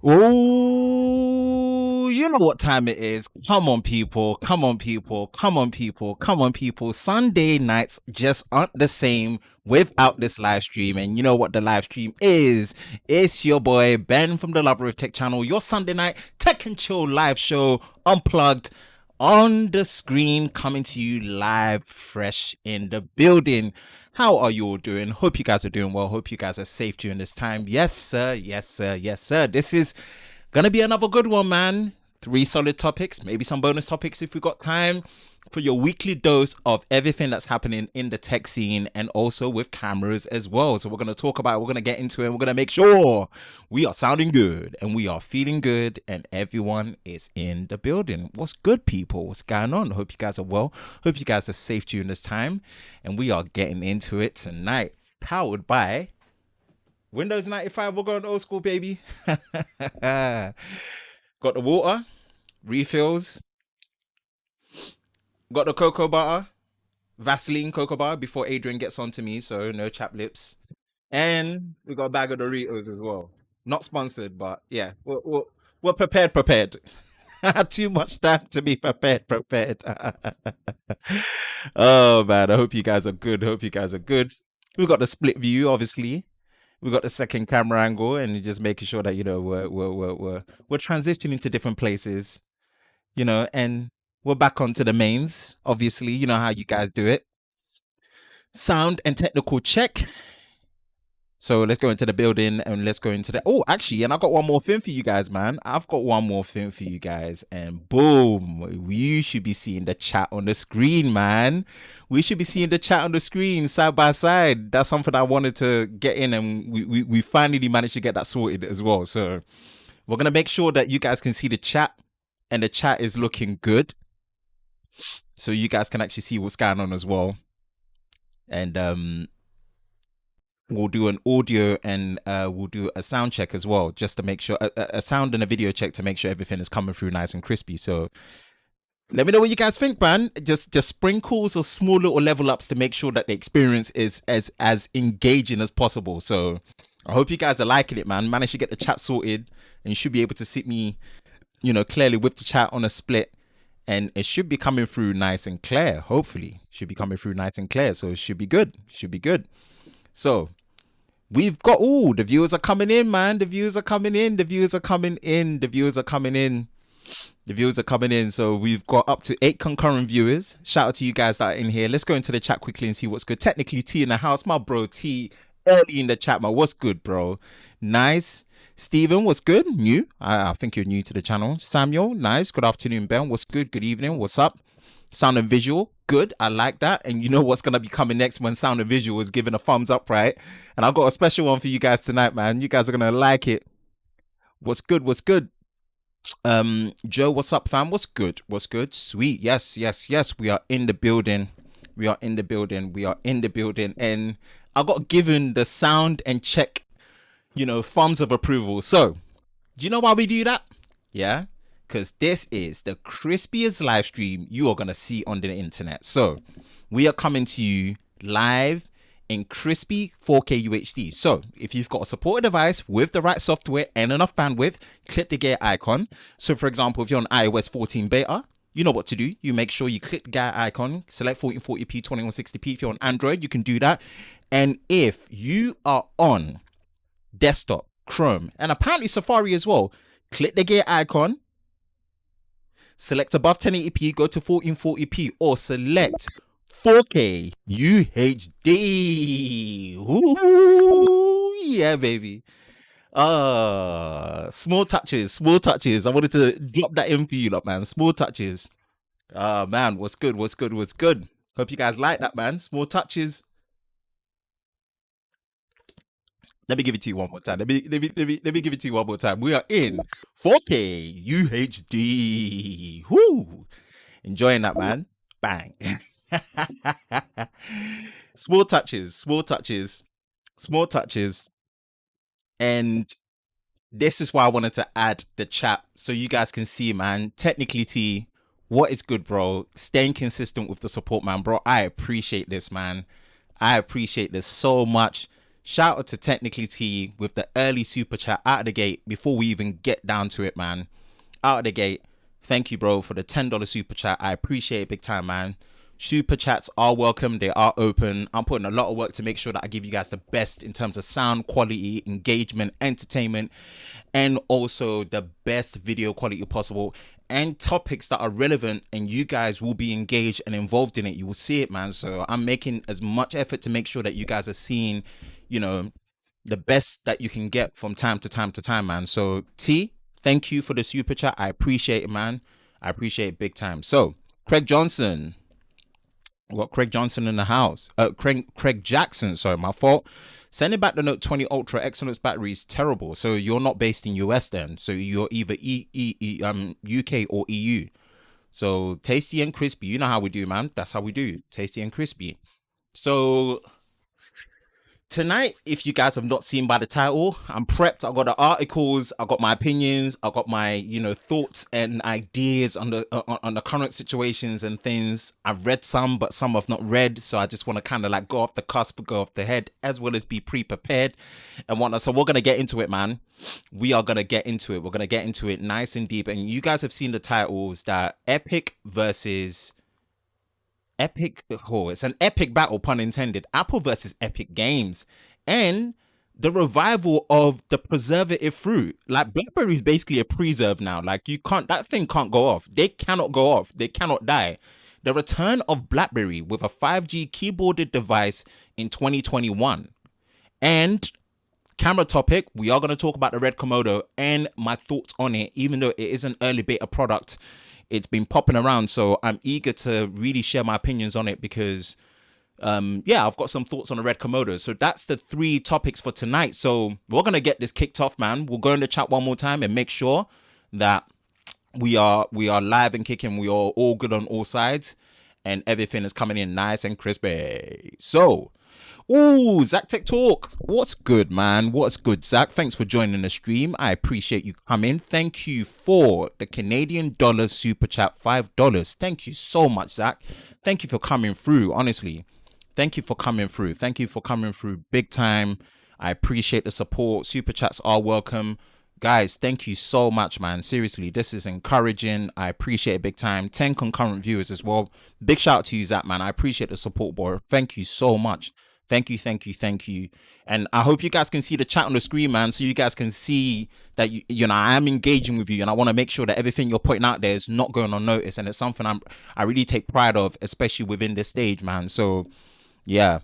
Oh, you know what time it is. Come on, people. Come on, people. Come on, people. Come on, people. Sunday nights just aren't the same without this live stream. And you know what the live stream is? It's your boy Ben from the Lover of Tech channel, your Sunday night Tech and Chill live show, Unplugged, on the screen, coming to you live, fresh in the building. How are you all doing? Hope you guys are doing well. Hope you guys are safe during this time. Yes, sir. Yes, sir. Yes, sir. This is gonna be another good one, man. 3 solid topics, maybe some bonus topics if we got time, for your weekly dose of everything that's happening in the tech scene and also with cameras as well. So we're going to talk about it, we're going to get into it, we're going to make sure we are sounding good and we are feeling good and everyone is in the building. What's good, people? What's going on? Hope you guys are well. Hope you guys are safe during this time, and we are getting into it tonight. Powered by Windows 95. We're going old school, baby. Got the water, refills, got the cocoa butter, Vaseline cocoa bar before Adrian gets on to me, so no chap lips. And we got a bag of Doritos as well. Not sponsored, but yeah, we're prepared. Too much time to be prepared. Oh man, I hope you guys are good. Hope you guys are good. We got the split view, obviously. We got the second camera angle, and just making sure that we're transitioning to different places, and we're back onto the mains. Obviously, you know how you guys do it. Sound and technical check. So let's go into the building and let's go into the. Oh, actually, and I got one more thing for you guys, man. I've got one more thing for you guys, and boom, you should be seeing the chat on the screen, man. We should be seeing the chat on the screen side by side. That's something I wanted to get in, and we finally managed to get that sorted as well. So we're gonna make sure that you guys can see the chat, and the chat is looking good, so you guys can actually see what's going on as well. And we'll do an audio and we'll do a sound check as well, just to make sure a sound and a video check to make sure everything is coming through nice and crispy. So let me know what you guys think, man. Just sprinkles or small little level ups to make sure that the experience is as engaging as possible. So I hope you guys are liking it, man. Managed to get the chat sorted, and you should be able to see me, clearly with the chat on a split, and it should be coming through nice and clear. Hopefully, should be coming through nice and clear. So it should be good. Should be good. So we've got, the viewers are coming in, man. The viewers are coming in. The viewers are coming in. The viewers are coming in. The viewers are coming in. So we've got up to 8 concurrent viewers. Shout out to you guys that are in here. Let's go into the chat quickly and see what's good. Technically, T in the house. My bro T early in the chat, man. What's good, bro? Nice. Steven, what's good? New. I think you're new to the channel. Samuel, nice. Good afternoon, Ben. What's good? Good evening. What's up? Sound and visual, good. I like that. And you know what's going to be coming next when sound and visual is giving a thumbs up, right? And I've got a special one for you guys tonight, man. You guys are going to like it. What's good? What's good? Joe, what's up, fam? What's good? What's good? Sweet. Yes. We are in the building. We are in the building. And I got given the sound and check, thumbs of approval. So, do you know why we do that? Yeah. Because this is the crispiest live stream you are going to see on the internet. So we are coming to you live in crispy 4K UHD. So if you've got a supported device with the right software and enough bandwidth, click the gear icon. So for example, if you're on iOS 14 beta, you know what to do. You make sure you click the gear icon, select 1440p, 2160p. If you're on Android, you can do that. And if you are on desktop, Chrome, and apparently Safari as well, click the gear icon. Select above 1080p, go to 1440p, or select 4K UHD. Ooh, yeah, baby. Small touches. I wanted to drop that in for you, lot, man. Small touches. Man, what's good? Hope you guys like that, man. Small touches. Let me give it to you one more time. Let me give it to you one more time. We are in 4K UHD. Woo! Enjoying that, man. Bang. Small touches. And this is why I wanted to add the chat so you guys can see, man. Technically, T, what is good, bro? Staying consistent with the support, man, bro. I appreciate this, man. I appreciate this so much. Shout out to Technically T with the early super chat out of the gate before we even get down to it, man. Out of the gate. Thank you, bro, for the $10 super chat. I appreciate it big time, man. Super chats are welcome. They are open. I'm putting a lot of work to make sure that I give you guys the best in terms of sound quality, engagement, entertainment, and also the best video quality possible and topics that are relevant, and you guys will be engaged and involved in it. You will see it, man. So I'm making as much effort to make sure that you guys are seeing, you know, the best that you can get from time to time to time, man. So T, thank you for the super chat. I appreciate it, man. I appreciate it big time. So Craig Johnson, we got Craig Johnson in the house. Craig Jackson, sorry, my fault. Sending back the Note 20 Ultra Excellence battery is terrible. So you're not based in US then. So you're either UK or EU. So tasty and crispy. You know how we do, man. That's how we do. Tasty and crispy. So tonight, if you guys have not seen by the title, I'm prepped. I got the articles, I got my opinions, I got my thoughts and ideas on the current situations and things. I've read some, but some I've not read, so I just want to kind of like go off the cusp, go off the head, as well as be pre-prepared and whatnot. So we're gonna get into it, man. We are gonna get into it. We're gonna get into it nice and deep. And you guys have seen the titles that Epic versus Epic, oh, it's an epic battle, pun intended. Apple versus Epic Games, and the revival of the preservative fruit. Like Blackberry is basically a preserve now. Like that thing can't go off. They cannot go off. They cannot die. The return of Blackberry with a 5G keyboarded device in 2021, and camera topic. We are going to talk about the Red Komodo and my thoughts on it, even though it is an early beta product. It's been popping around, so I'm eager to really share my opinions on it because, I've got some thoughts on the Red Komodo. So that's the 3 topics for tonight. So we're going to get this kicked off, man. We'll go in the chat one more time and make sure that we are live and kicking. We are all good on all sides and everything is coming in nice and crispy. So, ooh, Zach Tech Talk. What's good, man? What's good, Zach? Thanks for joining the stream. I appreciate you coming. Thank you for the Canadian dollar super chat, $5. Thank you so much, Zach. Thank you for coming through, honestly. Thank you for coming through. Thank you for coming through big time. I appreciate the support. Super chats are welcome. Guys, thank you so much, man. Seriously, this is encouraging. I appreciate it big time. 10 concurrent viewers as well. Big shout out to you, Zach, man. I appreciate the support, boy. Thank you so much. Thank you, thank you, thank you. And I hope you guys can see the chat on the screen, man, so you guys can see that I am engaging with you, and I want to make sure that everything you're putting out there is not going unnoticed, and it's something I really take pride of, especially within this stage, man. So yeah.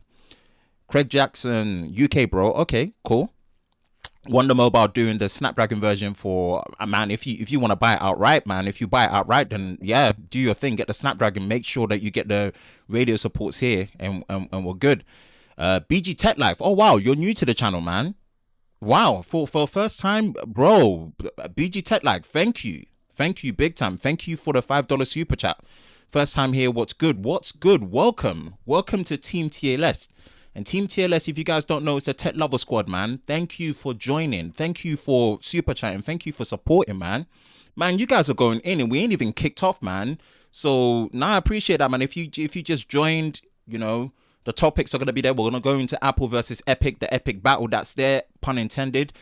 Craig Jackson, UK, bro. Okay, cool. Wonder Mobile doing the Snapdragon version for man. If you want to buy it outright, man. If you buy it outright, then yeah, do your thing. Get the Snapdragon. Make sure that you get the radio supports here, and we're good. BG Tech Life. Oh wow, you're new to the channel, man. Wow, for first time, bro. BG Tech Life. Thank you big time. Thank you for the $5 super chat. First time here. What's good? Welcome to Team TLS. And Team TLS, if you guys don't know, it's a tech lover squad, man. Thank you for joining. Thank you for super chatting. Thank you for supporting, man. Man, you guys are going in and we ain't even kicked off, man. So I appreciate that, man. If you just joined, the topics are going to be there. We're going to go into Apple versus Epic, the epic battle that's there, pun intended.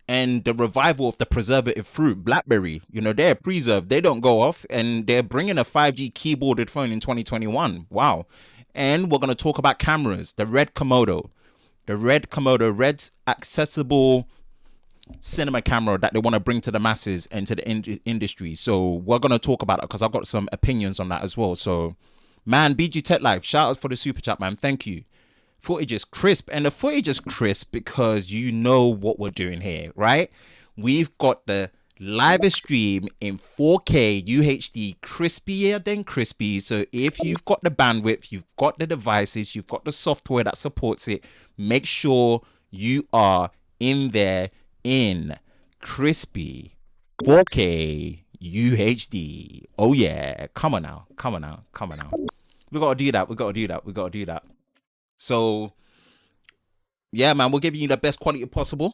And the revival of the preservative fruit, Blackberry. They're preserved. They don't go off. And they're bringing a 5G keyboarded phone in 2021. Wow. And we're going to talk about cameras, the Red Komodo. Red's accessible cinema camera that they want to bring to the masses and to the industry. So we're going to talk about it because I've got some opinions on that as well. So, man, BG Tech Life, shout out for the super chat, man. Thank you. Footage is crisp. And the footage is crisp because you know what we're doing here, right? We've got the live stream in 4K UHD, crispier than crispy. So if you've got the bandwidth, you've got the devices, you've got the software that supports it, make sure you are in there in crispy 4K UHD. Oh yeah, come on now. We gotta do that. So yeah, man, we're giving you the best quality possible.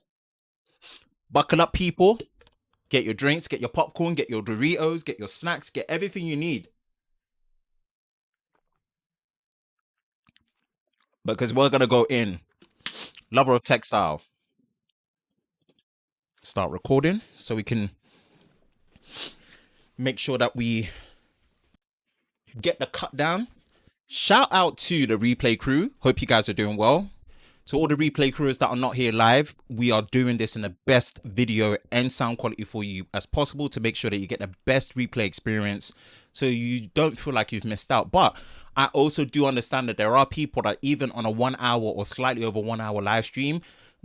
Buckle up, people. Get your drinks, get your popcorn, get your Doritos, get your snacks, get everything you need. Because we're going to go in lover of textile, start recording so we can make sure that we get the cut down. Shout out to the replay crew. Hope you guys are doing well. To all the replay crews that are not here live, we are doing this in the best video and sound quality for you as possible to make sure that you get the best replay experience so you don't feel like you've missed out. But I also do understand that there are people that even on a 1 hour or slightly over 1 hour live stream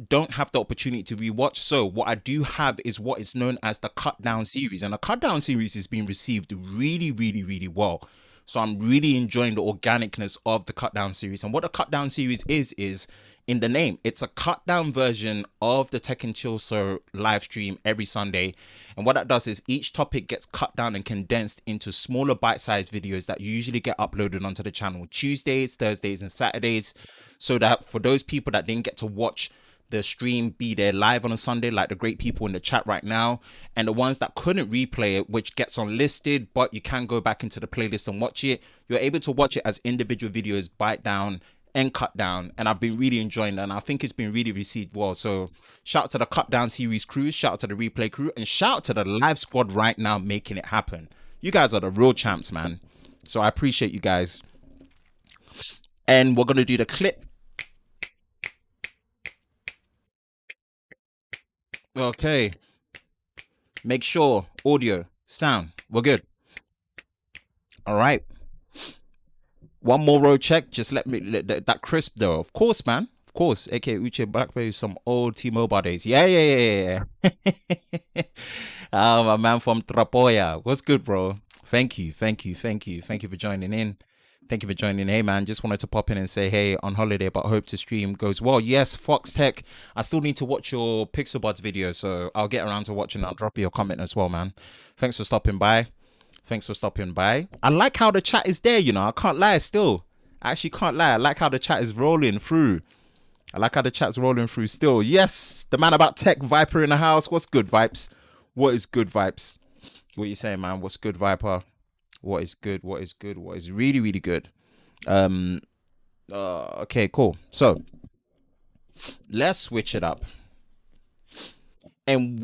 don't have the opportunity to rewatch. So what I do have is what is known as the cut down series, and the cut down series is being received really, really, really well. So I'm really enjoying the organicness of the cut down series. And what the cut down series is in the name. It's a cut down version of the Tech and Chill So live stream every Sunday. And what that does is each topic gets cut down and condensed into smaller bite-sized videos that usually get uploaded onto the channel Tuesdays, Thursdays, and Saturdays. So that for those people that didn't get to watch the stream be there live on a Sunday, like the great people in the chat right now, and the ones that couldn't replay it, which gets unlisted, but you can go back into the playlist and watch it, you're able to watch it as individual videos, bite down and cut down. And I've been really enjoying that, and I think it's been really received well. So shout out to the cut down series crew, shout out to the replay crew, and shout out to the live squad right now making it happen. You guys are the real champs, man. So I appreciate you guys. And we're gonna do the clip. Okay, make sure audio, sound, we're good. All right, one more row check. Just let me that crisp though. Of course, man. Of course. AK Uche Blackberry, some old T-Mobile days. Yeah. My man from Trapoya. What's good, bro? Thank you for joining in. Thank you for joining in. Hey, man, just wanted to pop in and say, hey, on holiday, but hope to stream goes well. Yes, Fox Tech, I still need to watch your Pixel Buds video, so I'll get around to watching. I'll drop you a comment as well, man. Thanks for stopping by. I like how the chat is there, you know. I can't lie still. I actually can't lie. I like how the chat is rolling through. Still. Yes, the man about tech, Viper in the house. What's good, Vipes? What is good, Vipes? What are you saying, man? What's good, Viper? What is good? What is really, really good? Okay, cool. So let's switch it up. And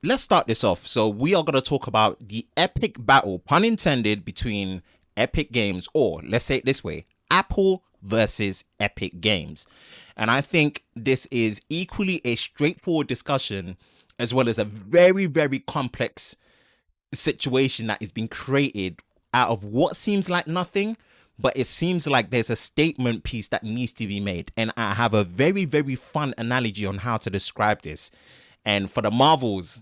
let's start this off. So we are going to talk about the epic battle, pun intended, between Epic Games, or let's say it this way, Apple versus Epic Games. And I think this is equally a straightforward discussion as well as a very, very complex situation that is being created out of what seems like nothing, but it seems like there's a statement piece that needs to be made. And I have a very, very fun analogy on how to describe this. And for the Marvels,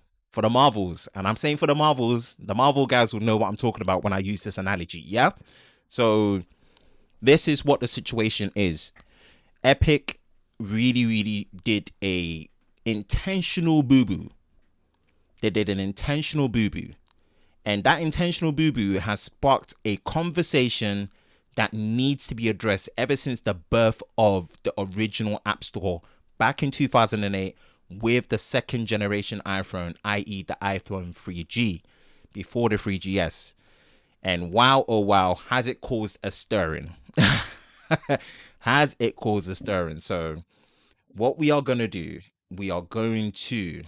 and I'm saying for the Marvel guys will know what I'm talking about when I use this analogy. Yeah. So this is what the situation is. Epic really, really did a intentional boo-boo. They did an intentional boo-boo. And that intentional boo-boo has sparked a conversation that needs to be addressed ever since the birth of the original App Store back in 2008 with the second generation iPhone, i.e. the iPhone 3G, before the 3GS. And wow, oh wow, has it caused a stirring? So what we are going to do, we are going to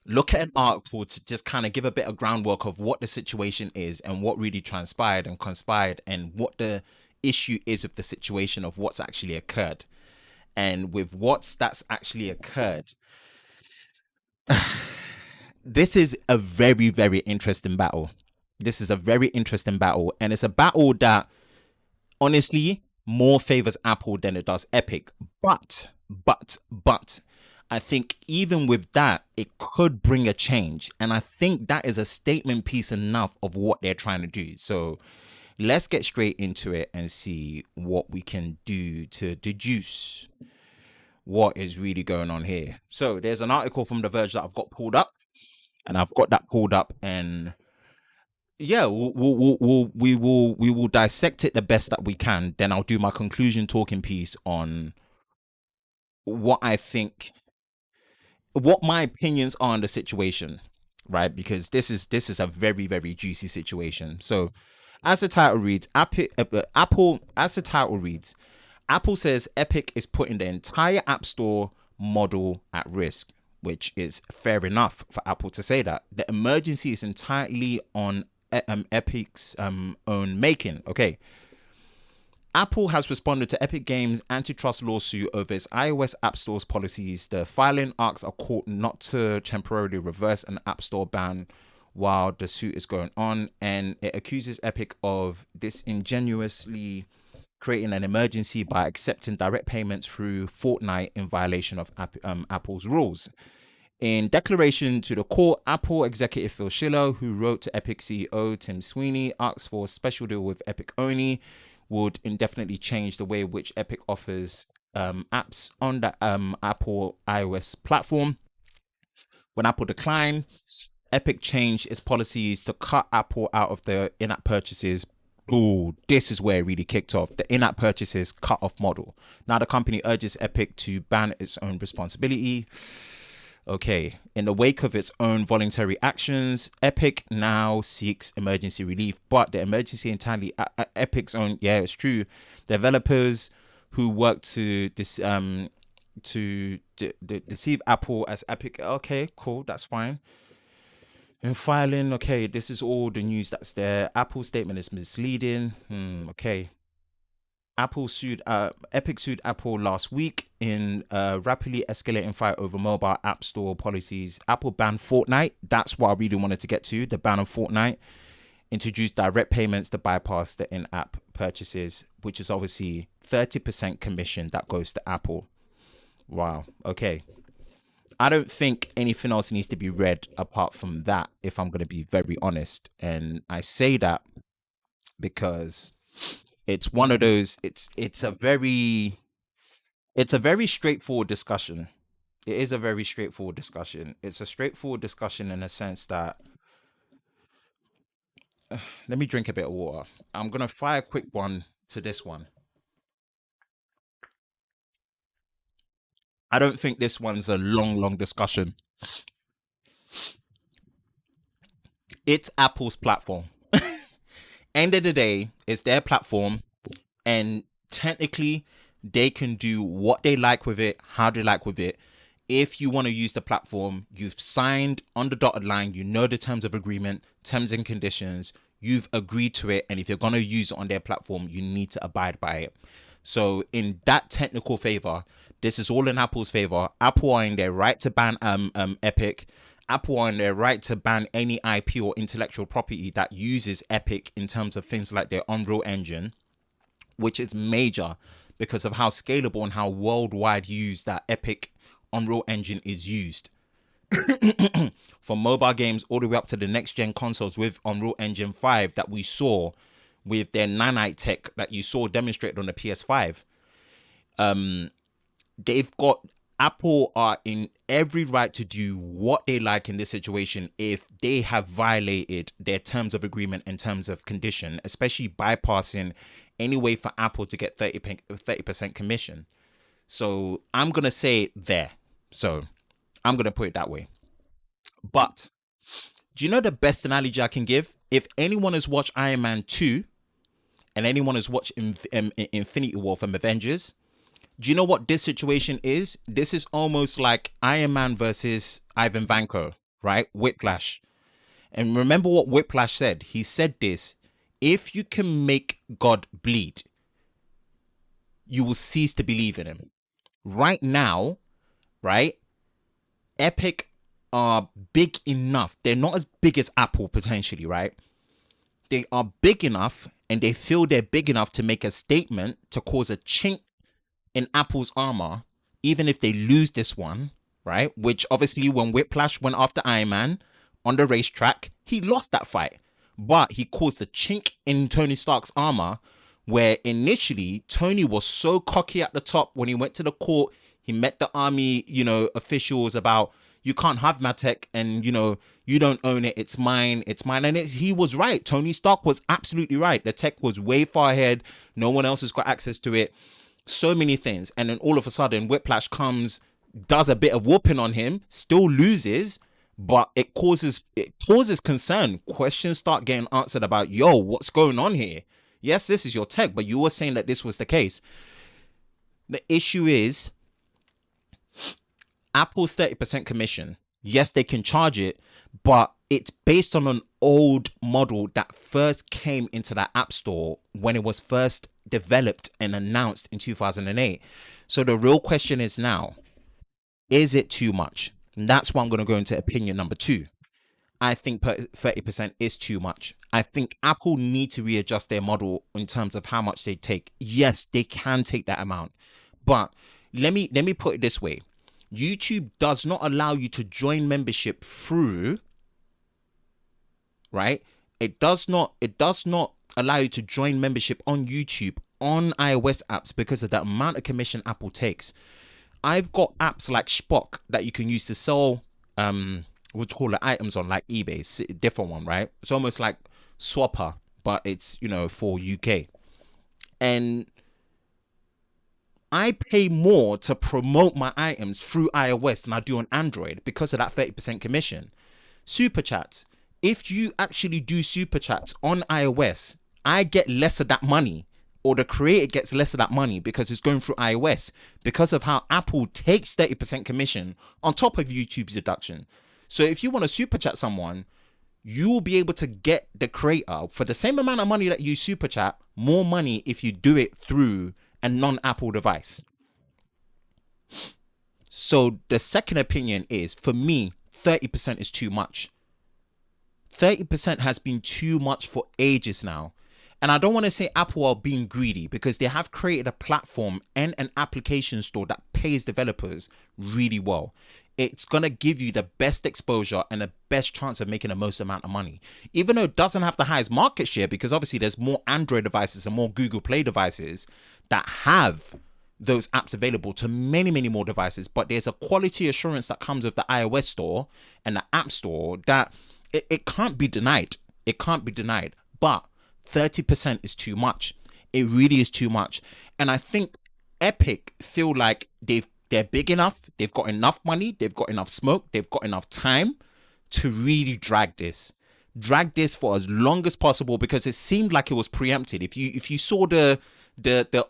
look at an article to just kind of give a bit of groundwork of what the situation is and what really transpired and conspired and what the issue is with the situation of what's actually occurred. And with that's actually occurred, this is a very, very interesting battle. And it's a battle that honestly more favors Apple than it does Epic. But I think even with that, it could bring a change. And I think that is a statement piece enough of what they're trying to do. So let's get straight into it and see what we can do to deduce what is really going on here. So there's an article from The Verge that I've got pulled up. And yeah, we will dissect it the best that we can. Then I'll do my conclusion talking piece on what I think, what my opinions are on the situation, right? Because this is a very, very juicy situation. So as the title reads, Apple, as the title reads, Apple says Epic is putting the entire App Store model at risk, which is fair enough for Apple to say that. The emergency is entirely on Epic's own making. Okay. Apple has responded to Epic Games' antitrust lawsuit over its iOS App Store's policies. The filing asks a court not to temporarily reverse an App Store ban while the suit is going on, and it accuses Epic of disingenuously creating an emergency by accepting direct payments through Fortnite in violation of Apple's rules. In declaration to the court, Apple executive Phil Schiller, who wrote to Epic CEO Tim Sweeney, asked for a special deal with Epic only, would indefinitely change the way in which Epic offers apps on the Apple iOS platform. When Apple declined, Epic changed its policies to cut Apple out of the in-app purchases. Ooh, this is where it really kicked off. The in-app purchases cut-off model. Now the company urges Epic to ban its own responsibility. Okay, in the wake of its own voluntary actions, Epic now seeks emergency relief, but the emergency entirely Epic's own. Yeah, it's true. Developers who work to deceive Apple as Epic. Okay, cool, that's fine. In filing, okay, this is all the news that's there. Apple's statement is misleading. Okay. Epic sued Apple last week in a rapidly escalating fight over mobile app store policies. Apple banned Fortnite. That's what I really wanted to get to. The ban on Fortnite introduced direct payments to bypass the in-app purchases, which is obviously 30% commission that goes to Apple. Wow. Okay. I don't think anything else needs to be read apart from that, if I'm going to be very honest. And I say that because it's one of those, it's a very straightforward discussion. It is a very straightforward discussion. It's a straightforward discussion in a sense that, let me drink a bit of water. I'm going to fire a quick one to this one. I don't think this one's a long discussion. It's Apple's platform. End of the day, it's their platform, and technically they can do what they like with it, how they like with it. If you want to use the platform, you've signed on the dotted line, you know the terms of agreement, terms and conditions, you've agreed to it, and if you're going to use it on their platform, you need to abide by it. So in that technical favor, this is all in Apple's favor. Apple are in their right to ban Epic. Apple are in their right to ban any IP or intellectual property that uses Epic in terms of things like their Unreal Engine, which is major because of how scalable and how worldwide used that Epic Unreal Engine is used. From mobile games all the way up to the next gen consoles with Unreal Engine 5 that we saw with their nanite tech that you saw demonstrated on the PS5. They've got, Apple are in every right to do what they like in this situation if they have violated their terms of agreement and terms of condition, especially bypassing any way for Apple to get 30% commission. So I'm going to say there. So I'm going to put it that way. But do you know the best analogy I can give? If anyone has watched Iron Man 2 and anyone has watched Infinity War from Avengers, do you know what this situation is? This is almost like Iron Man versus Ivan Vanko, right? Whiplash. And remember what Whiplash said. He said this: if you can make God bleed, you will cease to believe in him. Right now, right? Epic are big enough. They're not as big as Apple potentially, right? They are big enough, and they feel they're big enough to make a statement to cause a chink in Apple's armor, even if they lose this one, right? Which obviously when Whiplash went after Iron Man on the racetrack, he lost that fight. But he caused a chink in Tony Stark's armor, where initially Tony was so cocky at the top when he went to the court. He met the army, officials about, you can't have my tech, and, you don't own it. It's mine. It's mine. And he was right. Tony Stark was absolutely right. The tech was way far ahead. No one else has got access to it. So many things. And then all of a sudden, Whiplash comes, does a bit of whooping on him, still loses, but it causes concern. Questions start getting answered about, what's going on here? Yes, this is your tech, but you were saying that this was the case. The issue is Apple's 30% commission. Yes, they can charge it, but it's based on an old model that first came into the App Store when it was first developed and announced in 2008. So the real question is now, is it too much? And that's why I'm going to go into opinion number 2. I think 30% is too much. I think Apple need to readjust their model in terms of how much they take. Yes, they can take that amount, but let me put it this way. YouTube does not allow you to join membership through, right? It does not allow you to join membership on YouTube on iOS apps because of the amount of commission Apple takes. I've got apps like Spock that you can use to sell what you call it, items on, like eBay. It's a different one, right? It's almost like Swapper, but it's, you know, for UK. And I pay more to promote my items through iOS than I do on Android because of that 30% commission. Super chats. If you actually do super chats on iOS, I get less of that money, or the creator gets less of that money because it's going through iOS, because of how Apple takes 30% commission on top of YouTube's deduction. So if you want to super chat someone, you will be able to get the creator for the same amount of money that you super chat, more money if you do it through a non-Apple device. So the second opinion is, for me, 30% is too much. 30% has been too much for ages now. And I don't want to say Apple are being greedy, because they have created a platform and an application store that pays developers really well. It's going to give you the best exposure and the best chance of making the most amount of money. Even though it doesn't have the highest market share, because obviously there's more Android devices and more Google Play devices that have those apps available to many, many more devices. But there's a quality assurance that comes with the iOS store and the App Store that it can't be denied. It can't be denied. But 30% is too much. It really is too much. And I think Epic feel like they're big enough, they've got enough money, they've got enough smoke, they've got enough time to really drag this for as long as possible, because it seemed like it was preempted. If you saw the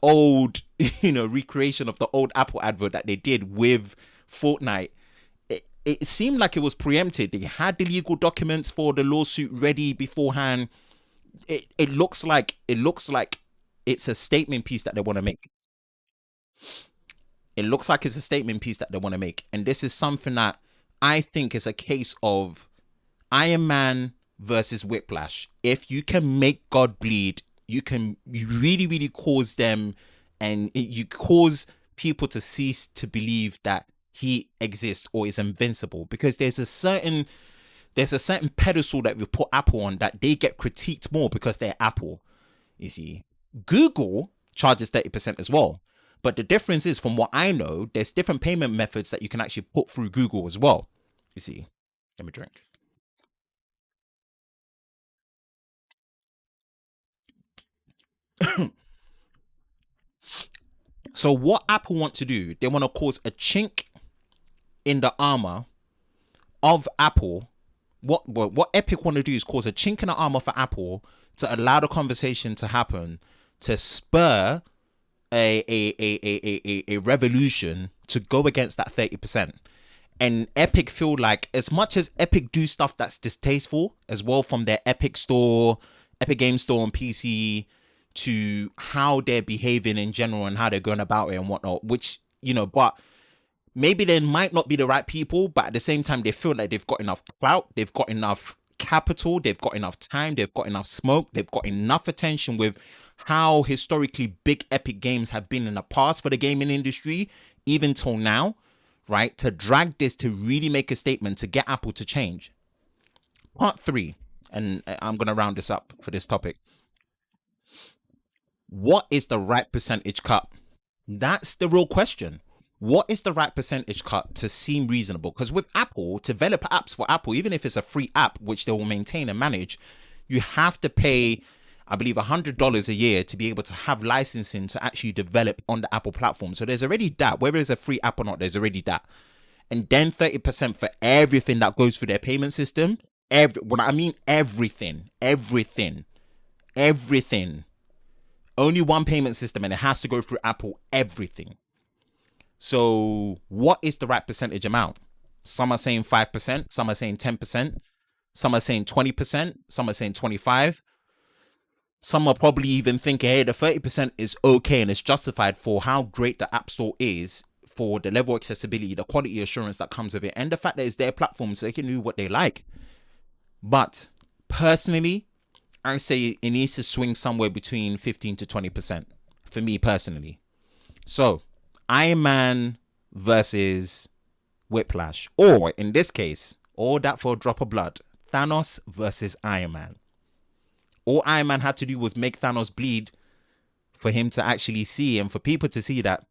old, you know, recreation of the old Apple advert that they did with Fortnite, it seemed like it was preempted. They had the legal documents for the lawsuit ready beforehand. It looks like it's a statement piece that they want to make. It looks like it's a statement piece that they want to make. And this is something that I think is a case of Iron Man versus Whiplash. If you can make God bleed, you really, really cause them, and you cause people to cease to believe that he exists or is invincible. Because there's a certain pedestal that we put Apple on that they get critiqued more because they're Apple. You see, Google charges 30% as well. But the difference is, from what I know, there's different payment methods that you can actually put through Google as well. You see, let me drink. So what Apple want to do, they want to cause a chink in the armor of Apple. What Epic want to do is cause a chink in the armor for Apple to allow the conversation to happen, to spur a revolution to go against that 30%. And Epic feel like, as much as Epic do stuff that's distasteful as well, from their Epic Store, Epic Game Store on PC, to how they're behaving in general and how they're going about it and whatnot, which, you know, but maybe they might not be the right people, but at the same time, they feel like they've got enough clout, they've got enough capital, they've got enough time, they've got enough smoke, they've got enough attention with how historically big Epic Games have been in the past for the gaming industry, even till now, right? To drag this, to really make a statement, to get Apple to change. Part 3, and I'm going to round this up for this topic. What is the right percentage cut? That's the real question. What is the right percentage cut to seem reasonable? Because with Apple, to develop apps for Apple, even if it's a free app, which they will maintain and manage, you have to pay, I believe, $100 a year to be able to have licensing to actually develop on the Apple platform. So there's already that. Whether it's a free app or not, there's already that. And then 30% for everything that goes through their payment system. What I mean, everything. Only one payment system, and it has to go through Apple, everything. So what is the right percentage amount? Some are saying 5%, some are saying 10%, some are saying 20%, some are saying 25%. Some are probably even thinking, hey, the 30% is okay and it's justified for how great the App Store is, for the level of accessibility, the quality assurance that comes with it, and the fact that it's their platform so they can do what they like. But personally, I say it needs to swing somewhere between 15 to 20% for me personally. So, Iron Man versus Whiplash. Or, in this case, all that for a drop of blood, Thanos versus Iron Man. All Iron Man had to do was make Thanos bleed for him to actually see, and for people to see that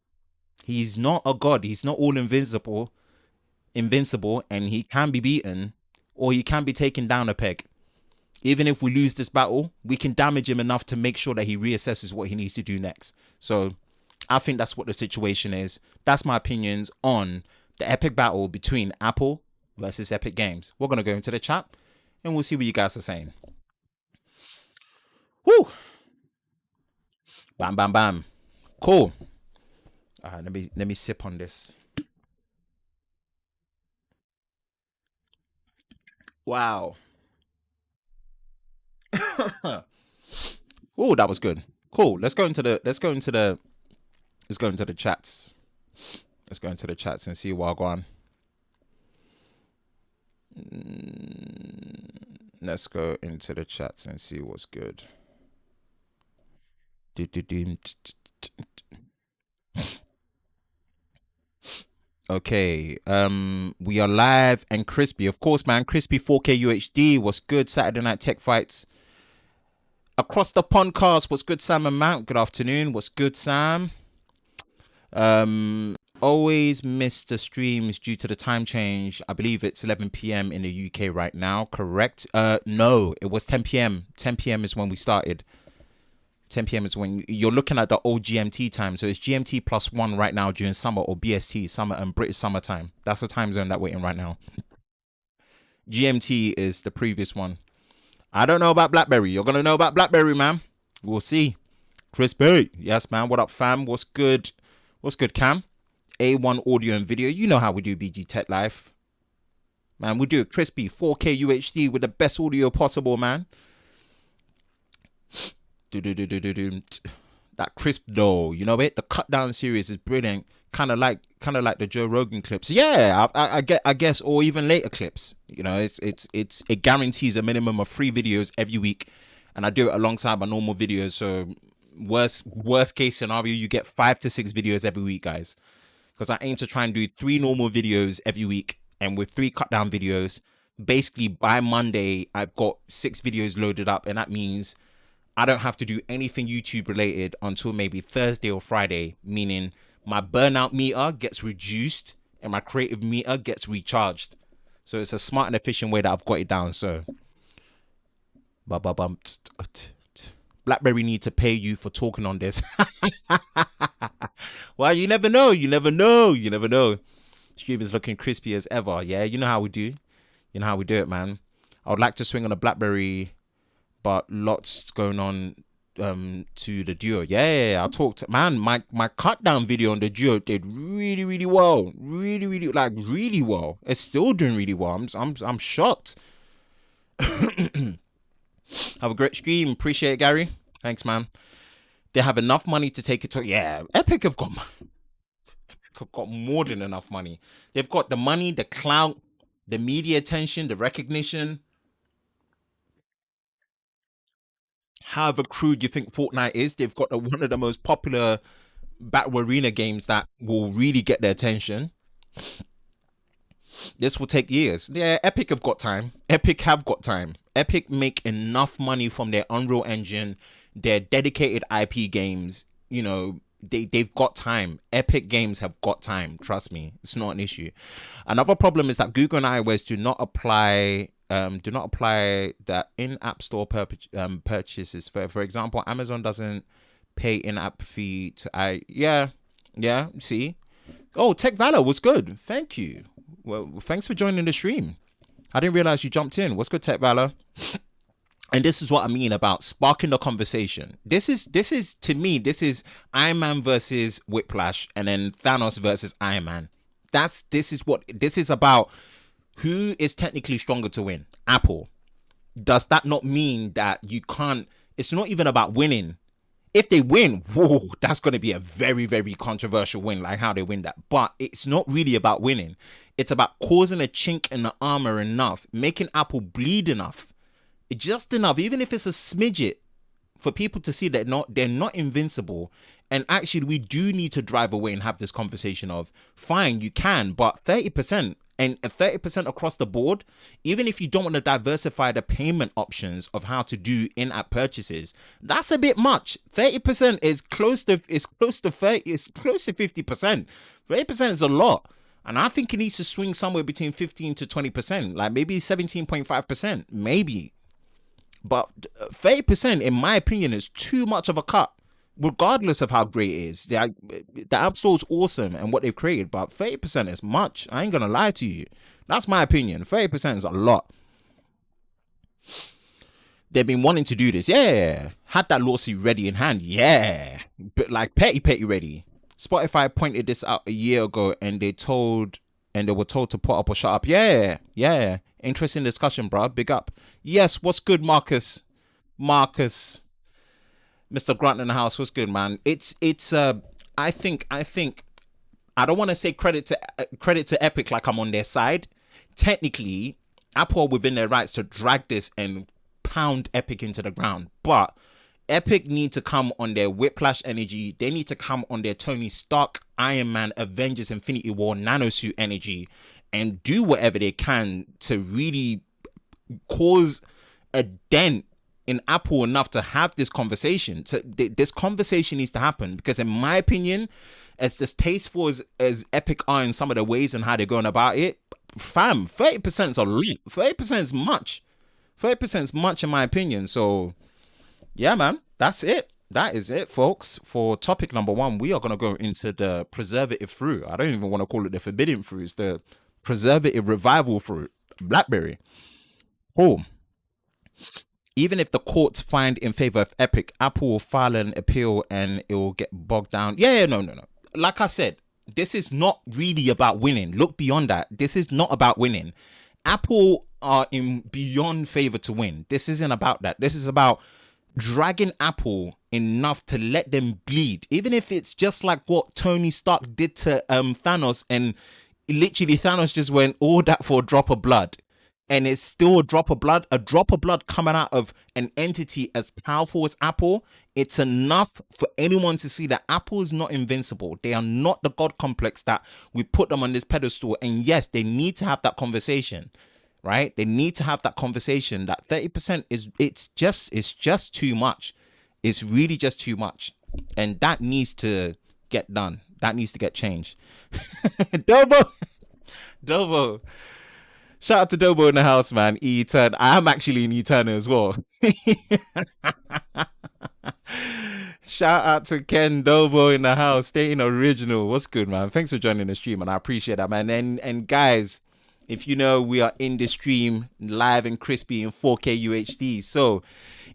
he's not a god. He's not all invincible, and he can be beaten, or he can be taken down a peg. Even if we lose this battle, we can damage him enough to make sure that he reassesses what he needs to do next. So I think that's what the situation is. That's my opinions on the epic battle between Apple versus Epic Games. We're going to go into the chat and we'll see what you guys are saying. Woo! Bam, bam, bam. Cool. All right, let me sip on this. Wow. Oh, that was good. Cool. Let's go into the chats. Let's go into the chats and see what I go on. Let's go into the chats and see what's good. Okay, we are live and crispy, of course, man. Crispy 4K UHD. What's good? Saturday Night Tech Fights. Across the podcast. What's good, Sam and Mount? Good afternoon. What's good, Sam? Always miss the streams due to the time change. I believe it's 11 p.m. in the UK right now. Correct? No, it was 10 p.m. 10 p.m. is when we started. 10 p.m. is when you're looking at the old GMT time. So it's GMT +1 right now during summer, or BST, summer and British summertime. That's the time zone that we're in right now. GMT is the previous one. I don't know about Blackberry. You're going to know about Blackberry, man. We'll see. Crispy. Yes, man. What up, fam? What's good? What's good, Cam? A1 audio and video. You know how we do BG Tech Life. Man, we do it crispy 4K UHD with the best audio possible, man. That crisp though, you know it. The cut down series is brilliant. Kind of like the Joe Rogan clips. Yeah, I guess, or even later clips. You know, it guarantees a minimum of 3 videos every week, and I do it alongside my normal videos. So worst case scenario, you get 5 to 6 videos every week, guys. Because I aim to try and do 3 normal videos every week, and with 3 cut down videos, basically by Monday I've got 6 videos loaded up, and that means I don't have to do anything YouTube related until maybe Thursday or Friday, meaning my burnout meter gets reduced and my creative meter gets recharged. So it's a smart and efficient way that I've got it down. So Blackberry need to pay you for talking on this. Well, you never know. Stream is looking crispy as ever. Yeah, you know how we do. You know how we do it, man. I would like to swing on a Blackberry, but lots going on to the Duo. Yeah, I talked, man. My cut down video on the Duo did really well. Really well. It's still doing really well. I'm shocked. Have a great stream. Appreciate it, Gary. Thanks, man. They have enough money to take it to. Yeah, Epic have got more than enough money. They've got the money, the clout, the media attention, the recognition. However crude you think Fortnite is, they've got one of the most popular battle arena games that will really get their attention. This will take years. Yeah, Epic have got time. Epic make enough money from their Unreal Engine, their dedicated IP games. You know, they've got time. Epic Games have got time. Trust me, it's not an issue. Another problem is that Google and iOS do not apply that in-app store purchases. For example, Amazon doesn't pay in-app fee to yeah. See, oh, Tech Valor was good. Thank you. Well, thanks for joining the stream. I didn't realize you jumped in. What's good, Tech Valor? And this is what I mean about sparking the conversation. This is to me, this is Iron Man versus Whiplash, and then Thanos versus Iron Man. This is what this is about. Who is technically stronger to win? Apple. Does that not mean that you can't? It's not even about winning. If they win, whoa, that's going to be a very, very controversial win, like how they win that. But it's not really about winning. It's about causing a chink in the armor enough, making Apple bleed enough, just enough, even if it's a smidget, for people to see that they're not invincible. And actually, we do need to drive away and have this conversation of, fine, you can, but 30%. And 30% across the board, even if you don't want to diversify the payment options of how to do in-app purchases, that's a bit much. 30% is close to 30, it's close to 50%. 30% is a lot. And I think it needs to swing somewhere between 15 to 20%, like maybe 17.5%, maybe. But 30%, in my opinion, is too much of a cut, regardless of how great it is. The App Store is awesome and what they've created, but 30% is much. I ain't gonna lie to you. That's my opinion. 30% is a lot. They've been wanting to do this. Yeah. Had that lawsuit ready in hand. Yeah. But like petty ready. Spotify pointed this out a year ago, and they were told to put up or shut up. Yeah. Interesting discussion, bro. Big up. Yes, what's good, Marcus? Mr. Grant in the house, what's good, man? It's I think I don't want to say credit to Epic like I'm on their side. Technically, Apple are within their rights to drag this and pound Epic into the ground, but Epic need to come on their Whiplash energy. They need to come on their Tony Stark, Iron Man, Avengers, Infinity War, nanosuit energy, and do whatever they can to really cause a dent in Apple enough to have this conversation. This conversation needs to happen, because in my opinion, as distasteful as Epic are in some of the ways and how they're going about it, fam, 30% is a lot. 30% is much. 30% is much in my opinion. So yeah, man, that's it. That is it, folks. For topic number 1, we are going to go into the preservative fruit. I don't even want to call it the forbidden fruit. It's the preservative revival fruit, Blackberry. Oh, even if the courts find in favor of Epic, Apple will file an appeal and it will get bogged down. Yeah, no. Like I said, this is not really about winning. Look beyond that. This is not about winning. Apple are in beyond favor to win. This isn't about that. This is about dragging Apple enough to let them bleed. Even if it's just like what Tony Stark did to Thanos, and literally Thanos just went all that for a drop of blood. And it's still a drop of blood coming out of an entity as powerful as Apple. It's enough for anyone to see that Apple is not invincible. They are not the God complex that we put them on this pedestal. And yes, they need to have that conversation, right? They need to have that conversation. That 30% it's just too much. It's really just too much. And that needs to get done. That needs to get changed. Dobo. Shout out to Dobo in the house, man. E-turn. I am actually an E-turner as well. Shout out to Ken Dobo in the house, staying original. What's good, man? Thanks for joining the stream, and I appreciate that, man. And guys, if you know, we are in the stream live and crispy in 4K UHD. So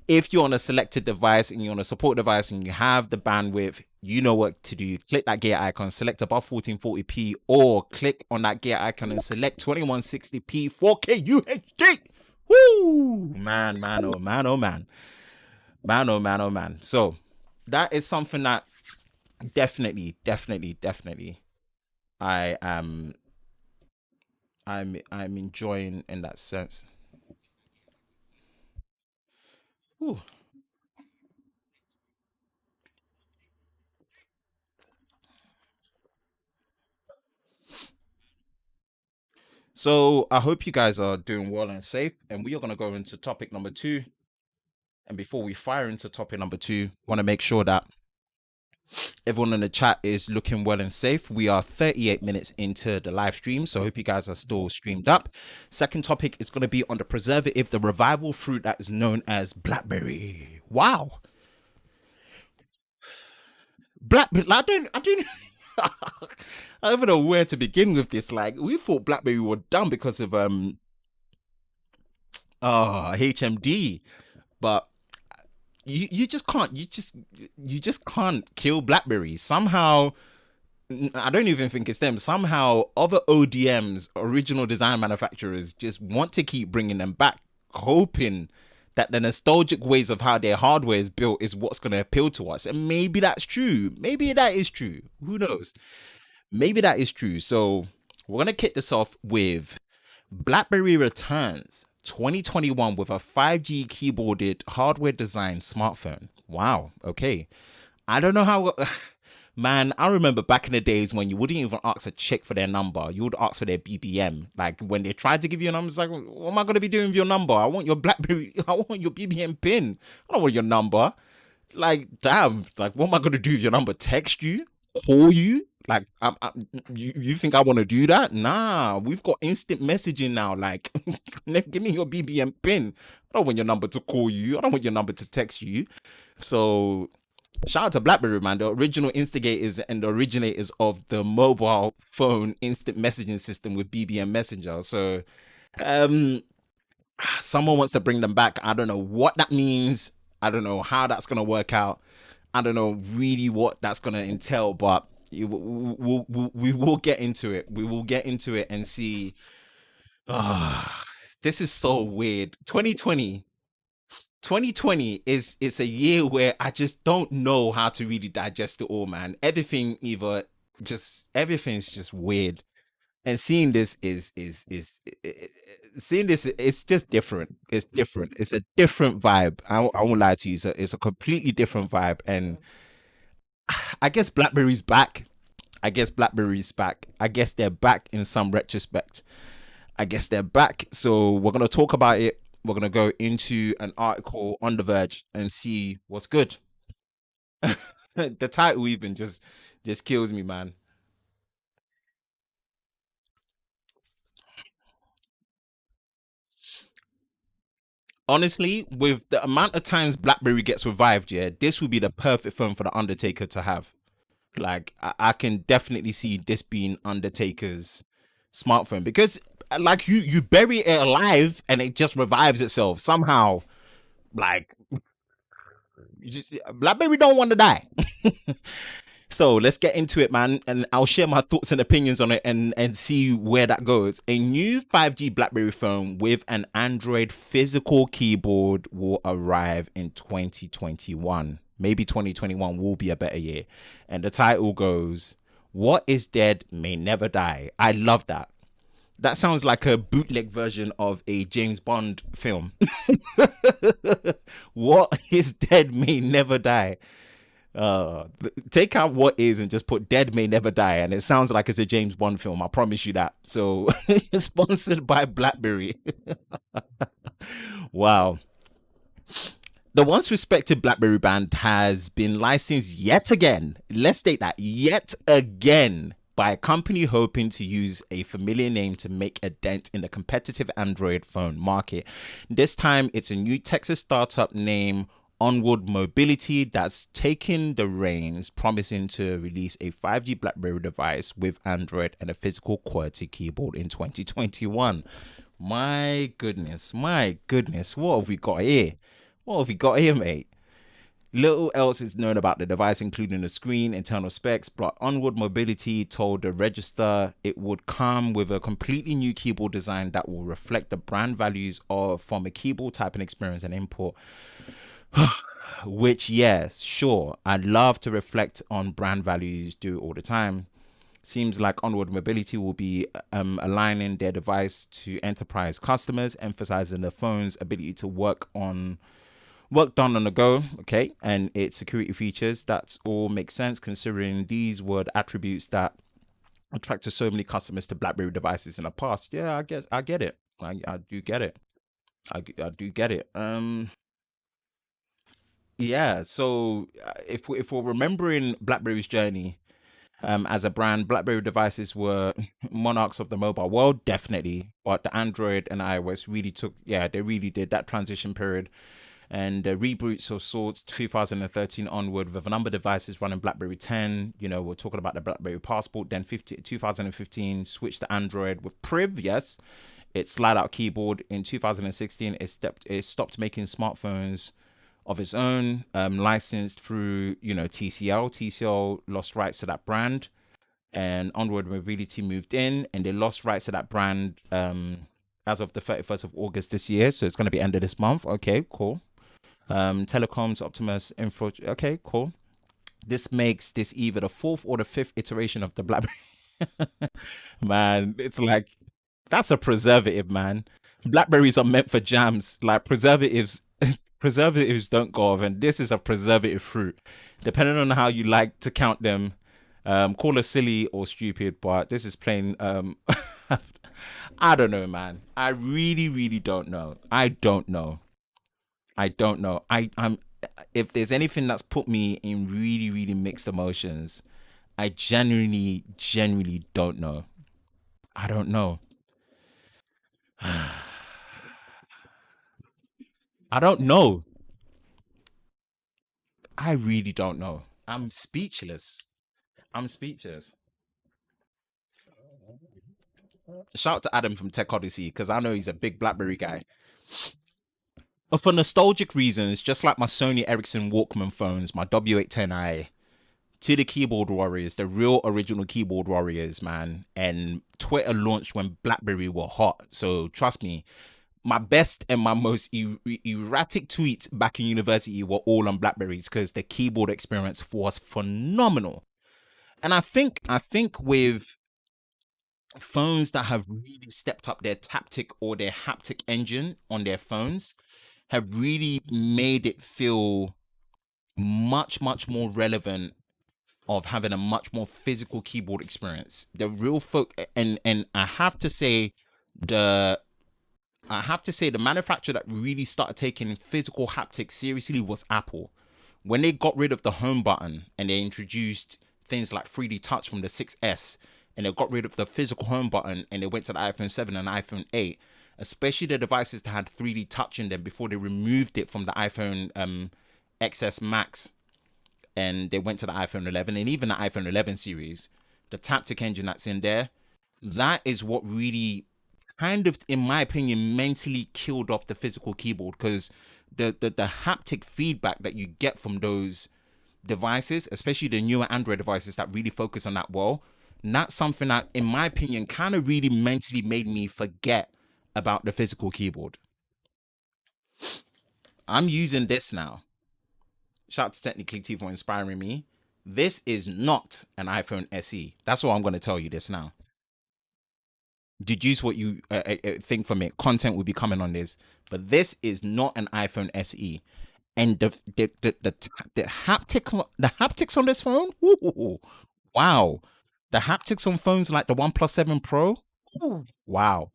if you're on a selected device and you're on a support device and you have the bandwidth, you know what to do. Click that gear icon, select above 1440p, or click on that gear icon and select 2160p 4K UHD. Woo! Man. So that is something that definitely I'm enjoying in that sense. Whew. So I hope you guys are doing well and safe, and we are going to go into topic number 2. And before we fire into topic number 2, want to make sure that everyone in the chat is looking well and safe. We are 38 minutes into the live stream, so I hope you guys are still streamed up. Second topic is going to be on the preservative, the revival fruit that is known as Blackberry. Wow. Blackberry, I don't I don't even know where to begin with this. Like, we thought Blackberry were done because of HMD. But you just can't you just can't kill BlackBerry somehow. I don't even think it's them. Somehow, other ODMs, original design manufacturers, just want to keep bringing them back, hoping that the nostalgic ways of how their hardware is built is what's going to appeal to us. And maybe that's true. Maybe that is true. Who knows? Maybe that is true. So we're going to kick this off with BlackBerry returns 2021 with a 5G keyboarded hardware designed smartphone. Wow. Okay. I don't know how. Man, I remember back in the days when you wouldn't even ask a chick for their number. You would ask for their BBM. Like when they tried to give you a number, it's like, what am I going to be doing with your number? I want your BlackBerry. I want your BBM pin. I don't want your number. Like, damn. Like, what am I going to do with your number? Text you? Call you? Like, you think I want to do that? Nah, we've got instant messaging now. Like, give me your BBM pin. I don't want your number to call you. I don't want your number to text you. So shout out to BlackBerry, man, the original instigators and the originators of the mobile phone instant messaging system with BBM Messenger. So, um, someone wants to bring them back. I don't know what that means. I don't know how that's gonna work out. I don't know really what that's gonna entail, but we will get into it. We will get into it and see. Ah, this is so weird. 2020 is a year where I just don't know how to really digest it all, man. Everything's just weird. And seeing this seeing this, it's just different. It's different. It's a different vibe. I won't lie to you. It's a completely different vibe. And I guess BlackBerry's back. I guess BlackBerry's back. I guess they're back in some retrospect. I guess they're back. So we're gonna talk about it. We're gonna go into an article on The Verge and see what's good. The title even just kills me, man. Honestly, with the amount of times BlackBerry gets revived, yeah, this would be the perfect phone for the Undertaker to have. Like, I can definitely see this being Undertaker's smartphone because, like, you bury it alive and it just revives itself somehow. Like, you just BlackBerry don't want to die. So let's get into it, man, and I'll share my thoughts and opinions on it and see where that goes. A new 5G BlackBerry phone with an Android physical keyboard will arrive in 2021. Maybe 2021 will be a better year. And the title goes, "What is dead may never die." I love that. That sounds like a bootleg version of a James Bond film. What is dead may never die. Take out what is and just put "dead may never die," and it sounds like it's a James Bond film. I promise you that. So, sponsored by BlackBerry. Wow. The once respected BlackBerry brand has been licensed yet again. Let's state that yet again by a company hoping to use a familiar name to make a dent in the competitive Android phone market. This time, it's a new Texas startup named Onward Mobility that's taking the reins, promising to release a 5G BlackBerry device with Android and a physical QWERTY keyboard in 2021. My goodness, what have we got here? What have we got here, mate? Little else is known about the device, including the screen, internal specs, but Onward Mobility told the Register it would come with a completely new keyboard design that will reflect the brand values of from a keyboard typing experience and input. Which, yes, sure, I'd love to reflect on brand values, do it all the time. Seems like Onward Mobility will be aligning their device to enterprise customers, emphasizing the phone's ability to work done on the go, okay, and its security features. That's all makes sense considering these were the attributes that attracted so many customers to BlackBerry devices in the past. Yeah, I get it. I do get it. I do get it. Yeah. So if we're remembering BlackBerry's journey, as a brand, BlackBerry devices were monarchs of the mobile world, definitely. But the Android and iOS really took, yeah, they really did that transition period and the reboots of sorts 2013 onward with a number of devices running BlackBerry 10. You know, we're talking about the BlackBerry Passport. Then 2015 switched to Android with Priv, yes, its slide-out keyboard. In 2016, it stopped making smartphones of its own, licensed through TCL. TCL lost rights to that brand, and Onward Mobility moved in, and they lost rights to that brand as of the 31st of August this year. So it's going to be end of this month. Okay, cool. Telecoms, Optimus, Info. Okay, cool. This makes this either the fourth or the fifth iteration of the Blackberry. Man, it's like that's a preservative, man. Blackberries are meant for jams. Like preservatives, preservatives don't go off, and this is a preservative fruit. Depending on how you like to count them, call us silly or stupid, but this is plain. I don't know, man. I really, really don't know. I don't know. I don't know. I'm if there's anything that's put me in really, really mixed emotions, I genuinely, genuinely don't know. I don't know. I don't know. I really don't know. I'm speechless. I'm speechless. Shout out to Adam from Tech Odyssey because I know he's a big BlackBerry guy. But for nostalgic reasons, just like my Sony Ericsson Walkman phones, my W810i, to the keyboard warriors, the real original keyboard warriors, man. And Twitter launched when BlackBerry were hot. So trust me, my best and my most erratic tweets back in university were all on Blackberries because the keyboard experience was phenomenal. And I think with phones that have really stepped up their taptic or their haptic engine on their phones have really made it feel much, much more relevant of having a much more physical keyboard experience. The real folk and the I have to say the manufacturer that really started taking physical haptics seriously was Apple. When they got rid of the home button and they introduced things like 3D touch from the 6S, and they got rid of the physical home button and they went to the iPhone 7 and iPhone 8, especially the devices that had 3D touch in them before they removed it from the iPhone XS Max and they went to the iPhone 11 and even the iPhone 11 series, the Taptic engine that's in there, that is what really kind of, in my opinion, mentally killed off the physical keyboard because the haptic feedback that you get from those devices, especially the newer Android devices that really focus on that well, that's something that, in my opinion, kind of really mentally made me forget about the physical keyboard. I'm using this now. Shout out to Technically T for inspiring me. This is not an iPhone SE. That's what I'm going to tell you this now. Deduce what you think from it. Content will be coming on this, but this is not an iPhone SE. And the haptics on this phone, ooh, wow. The haptics on phones like the OnePlus 7 Pro, ooh, wow.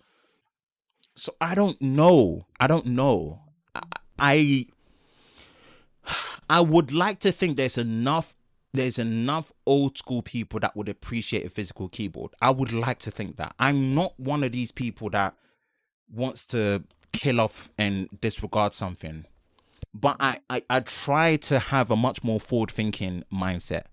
So I don't know. I don't know. I I would like to think there's enough old school people that would appreciate a physical keyboard. I would like to think that. I'm not one of these people that wants to kill off and disregard something. But I try to have a much more forward thinking mindset.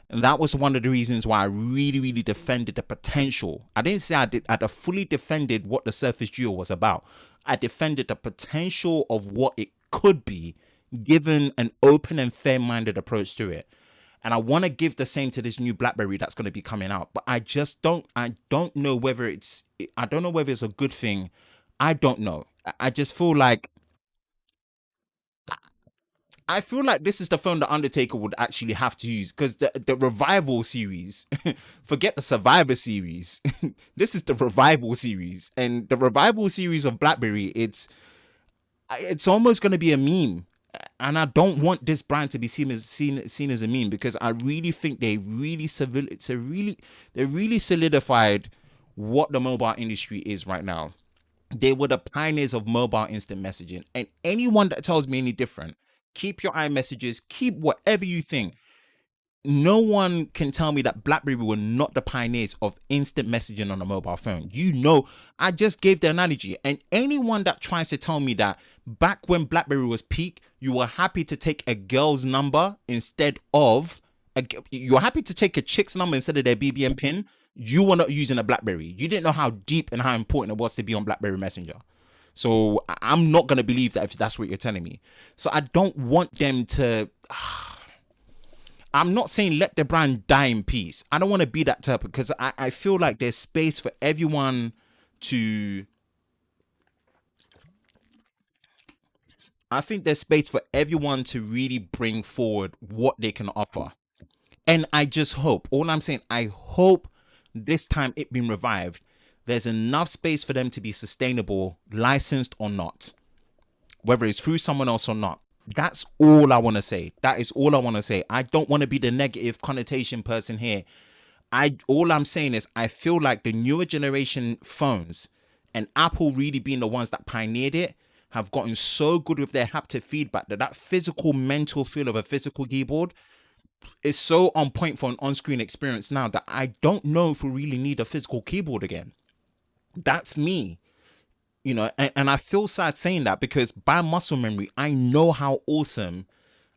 And that was one of the reasons why I really, really defended the potential. I didn't say I did, I fully defended what the Surface Duo was about. I defended the potential of what it could be given an open and fair minded approach to it. And I want to give the same to this new BlackBerry that's going to be coming out. But I don't know whether I don't know whether it's a good thing. I don't know. I just feel like this is the phone that Undertaker would actually have to use because the Revival series, forget the Survivor series. This is the Revival series, and the Revival series of BlackBerry. It's almost going to be a meme, and I don't want this brand to be seen as a meme because I really think they really solidified what the mobile industry is right now. They were the pioneers of mobile instant messaging. And anyone that tells me any different, keep your iMessages, keep whatever you think. No one can tell me that BlackBerry were not the pioneers of instant messaging on a mobile phone. I just gave the analogy. And anyone that tries to tell me that back when BlackBerry was peak, you were happy to take a girl's number instead of you're happy to take a chick's number instead of their BBM pin. you were not using a Blackberry. You didn't know how deep and how important it was to be on Blackberry Messenger. So I'm not going to believe that if that's what you're telling me. So I don't want them to. I'm not saying let the brand die in peace. I don't want to be that type, because I feel like there's space for everyone to. I think there's space for everyone to really bring forward what they can offer. And I just hope, all I'm saying, I hope this time it being revived, there's enough space for them to be sustainable, licensed or not, whether it's through someone else or not. That's all I want to say. That is all I want to say. I don't want to be the negative connotation person here. All I'm saying is I feel like the newer generation phones, and Apple really being the ones that pioneered it, have gotten so good with their haptic feedback that physical mental feel of a physical keyboard is so on point for an on-screen experience now that I don't know if we really need a physical keyboard again. That's me. And I feel sad saying that, because by muscle memory, I know how awesome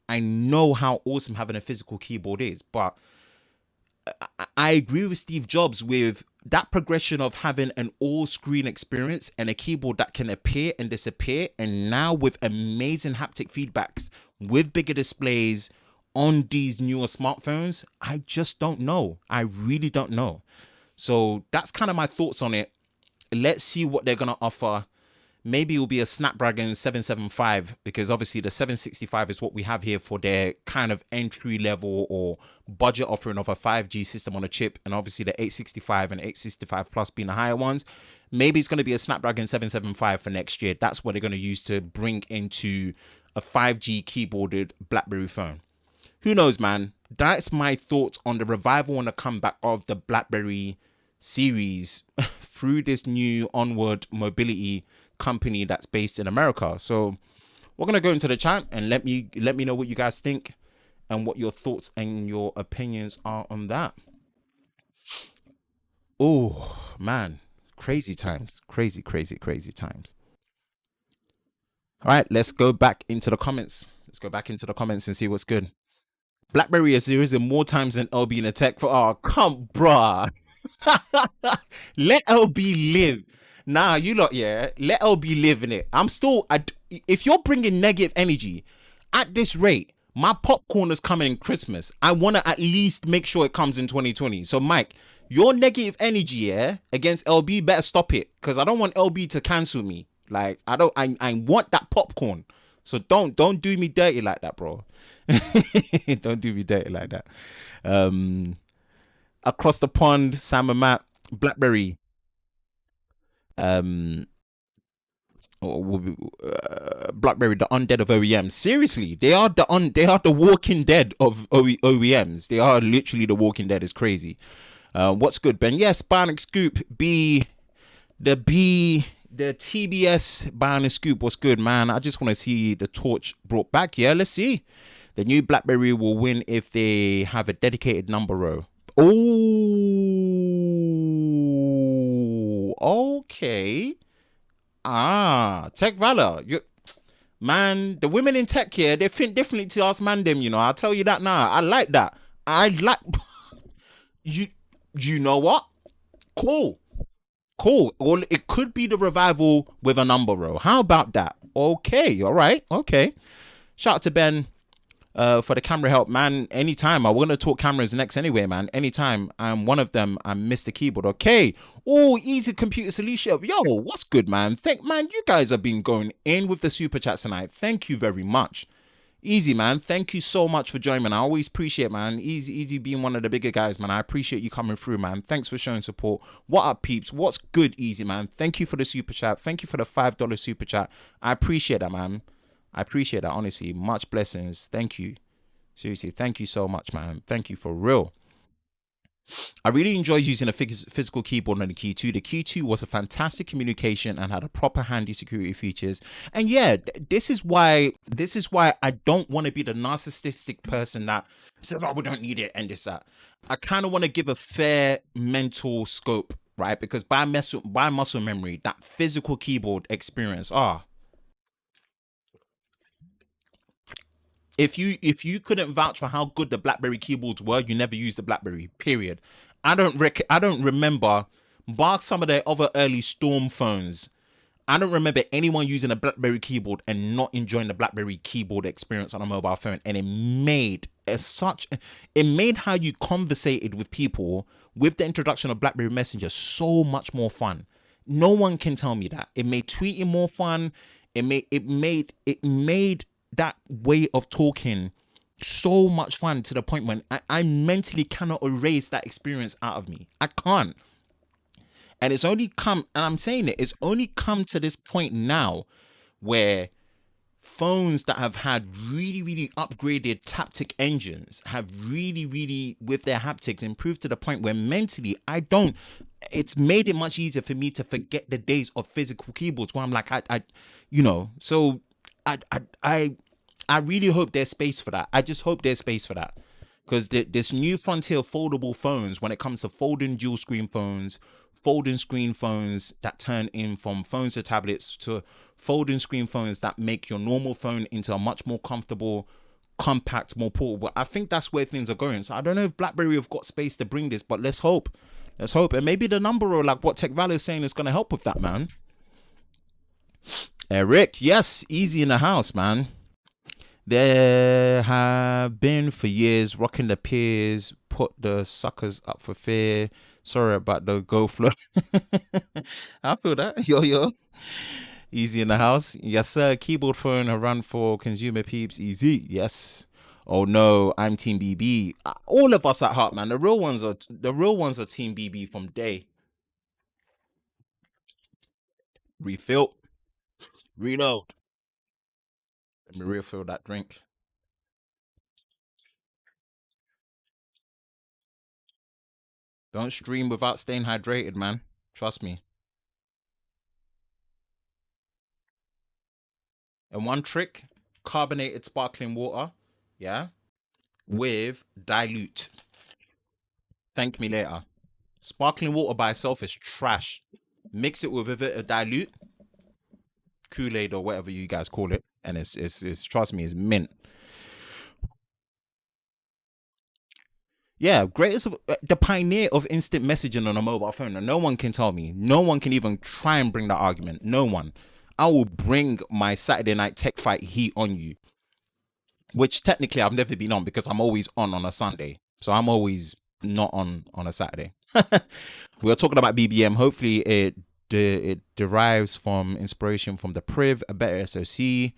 having a physical keyboard is. But I agree with Steve Jobs with that progression of having an all-screen experience and a keyboard that can appear and disappear. And now with amazing haptic feedbacks, with bigger displays on these newer smartphones, I just don't know. I really don't know. So that's kind of my thoughts on it. Let's see what they're going to offer. Maybe it will be a Snapdragon 775, because obviously the 765 is what we have here for their kind of entry level or budget offering of a 5G system on a chip. And obviously the 865 and 865 Plus being the higher ones. Maybe it's going to be a Snapdragon 775 for next year. That's what they're going to use to bring into a 5G keyboarded Blackberry phone. Who knows, man? That's my thoughts on the revival and the comeback of the Blackberry series through this new Onward mobility company that's based in America. So we're gonna go into the chat and let me know what you guys think and what your thoughts and your opinions are on that. Oh man, crazy times, crazy times. All right, let's go back into the comments. Let's go back into the comments and see what's good. Blackberry is using more times than LB in a tech for. Oh, come, bruh. Let LB live. Nah, you lot, yeah. Let LB live in it. If you're bringing negative energy at this rate, my popcorn is coming in Christmas. I want to at least make sure it comes in 2020. So, Mike, your negative energy, yeah, against LB, better stop it, because I don't want LB to cancel me. Like, I want that popcorn. So don't do me dirty like that, bro. Don't do me dirty like that. Across the pond, Sam and Matt, Blackberry. Blackberry, the undead of OEMs. Seriously, they are the Walking Dead of OEMs. They are literally the Walking Dead. Is crazy. What's good, Ben? Yes, Bionic Scoop. The TBS Bionic Scoop. What's good, man? I just want to see the torch brought back. Yeah, let's see. The new Blackberry will win if they have a dedicated number row. Oh, okay. Tech Valor. Man, the women in tech here, they think differently to us man them, I'll tell you that now. I like that. You know what? Cool. Well, it could be the revival with a number row. How about that? Okay, all right. Okay. Shout out to Ben for the camera help, man. Anytime. I want to talk cameras next anyway, man. Anytime. I'm one of them. I'm Mr. Keyboard. Okay. Oh, easy computer solution. Yo, what's good, man? Man, you guys have been going in with the super chats tonight. Thank you very much. Easy, man. Thank you so much for joining, man. I always appreciate, man. Easy being one of the bigger guys, man. I appreciate you coming through, man. Thanks for showing support. What up, peeps? What's good, Easy, man? Thank you for the super chat. Thank you for the $5 super chat. I appreciate that, man. I appreciate that, honestly. Much blessings. Thank you. Seriously, thank you so much, man. Thank you for real. I really enjoyed using a physical keyboard on the Key 2. The Key 2 was a fantastic communication and had a proper handy security features. And yeah, this is why I don't want to be the narcissistic person that says, oh, we don't need it and this, that. I kind of want to give a fair mental scope, right? Because by muscle memory, that physical keyboard experience, if you couldn't vouch for how good the BlackBerry keyboards were, you never used the BlackBerry, period. I don't remember, bar some of their other early Storm phones. I don't remember anyone using a Blackberry keyboard and not enjoying the Blackberry keyboard experience on a mobile phone. And it made how you conversated with people with the introduction of Blackberry Messenger so much more fun. No one can tell me that. It made tweeting more fun. It made that way of talking so much fun, to the point when I mentally cannot erase that experience out of me. I can't. And it's only come, and I'm saying it's only come to this point now where phones that have had really, really upgraded haptic engines have really, really, with their haptics, improved to the point where mentally it's made it much easier for me to forget the days of physical keyboards where I'm like, so I, I, I, I really hope there's space for that. I just hope there's space for that. Because this new frontier of foldable phones, when it comes to folding dual screen phones, folding screen phones that turn in from phones to tablets, to folding screen phones that make your normal phone into a much more comfortable, compact, more portable. I think that's where things are going. So I don't know if BlackBerry have got space to bring this, but let's hope. Let's hope. And maybe the number, or like what Tech Valor is saying, is going to help with that, man. Eric, yes, easy in the house, man. There have been for years rocking the peers, put the suckers up for fear. Sorry about the go flow. I feel that. Yo. Easy in the house. Yes, sir. Keyboard phone, a run for consumer peeps. Easy. Yes. Oh no, I'm Team BB. All of us at heart, man. The real ones are Team BB from day. Refill. Reload. Let me refill that drink. Don't stream without staying hydrated, man. Trust me. And one trick, carbonated sparkling water, yeah, with dilute. Thank me later. Sparkling water by itself is trash. Mix it with a bit of dilute, Kool-Aid or whatever you guys call it, and it's trust me, it's mint. Yeah, the pioneer of instant messaging on a mobile phone, and no one can tell me. No one can even try and bring that argument. No one. I will bring my Saturday night tech fight heat on you, which technically I've never been on because I'm always on a Sunday. So I'm always not on a Saturday. We are talking about BBM. Hopefully it derives from inspiration from the Priv, a better SoC,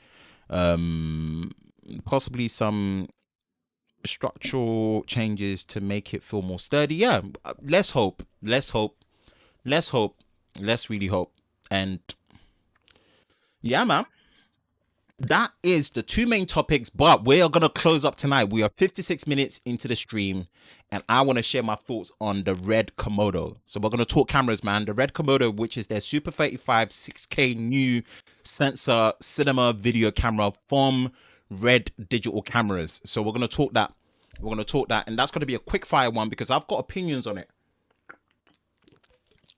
possibly some structural changes to make it feel more sturdy. Yeah, let's hope. Let's hope. Let's hope. Let's really hope. And yeah, man. That is the two main topics, but we are going to close up tonight. We are 56 minutes into the stream, and I want to share my thoughts on the Red Komodo. So we're going to talk cameras, man. The Red Komodo, which is their Super 35 6K new sensor cinema video camera from Red Digital Cameras. So we're going to talk that. We're going to talk that, and that's going to be a quick fire one because I've got opinions on it.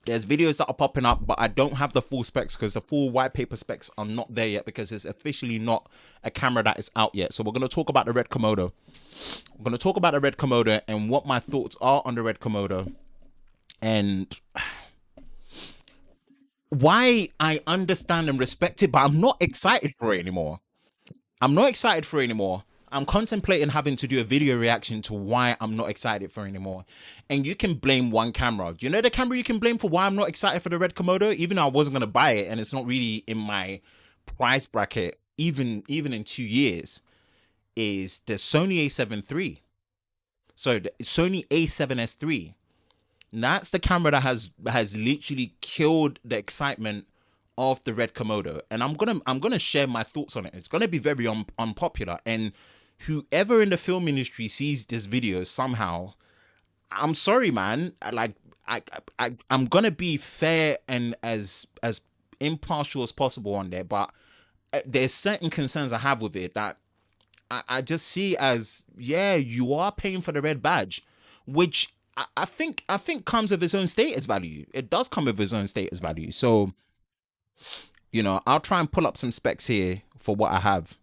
There's videos that are popping up, but I don't have the full specs because the full white paper specs are not there yet because it's officially not a camera that is out yet. So we're going to talk about the Red Komodo. We're going to talk about the Red Komodo and what my thoughts are on the Red Komodo and why I understand and respect it, but I'm not excited for it anymore. I'm not excited for it anymore. I'm contemplating having to do a video reaction to why I'm not excited for it anymore. And you can blame one camera. Do you know the camera you can blame for why I'm not excited for the Red Komodo? Even though I wasn't going to buy it and it's not really in my price bracket, even in 2 years, is the Sony A7 III. So the Sony A7S III. That's the camera that has literally killed the excitement of the Red Komodo, and I'm gonna share my thoughts on it. It's gonna be very unpopular, and whoever in the film industry sees this video somehow, I'm sorry, man. I'm gonna be fair and as impartial as possible on there, but there's certain concerns I have with it that I just see as, yeah, you are paying for the red badge, which I think comes with its own status value. It does come with its own status value. So, I'll try and pull up some specs here for what I have,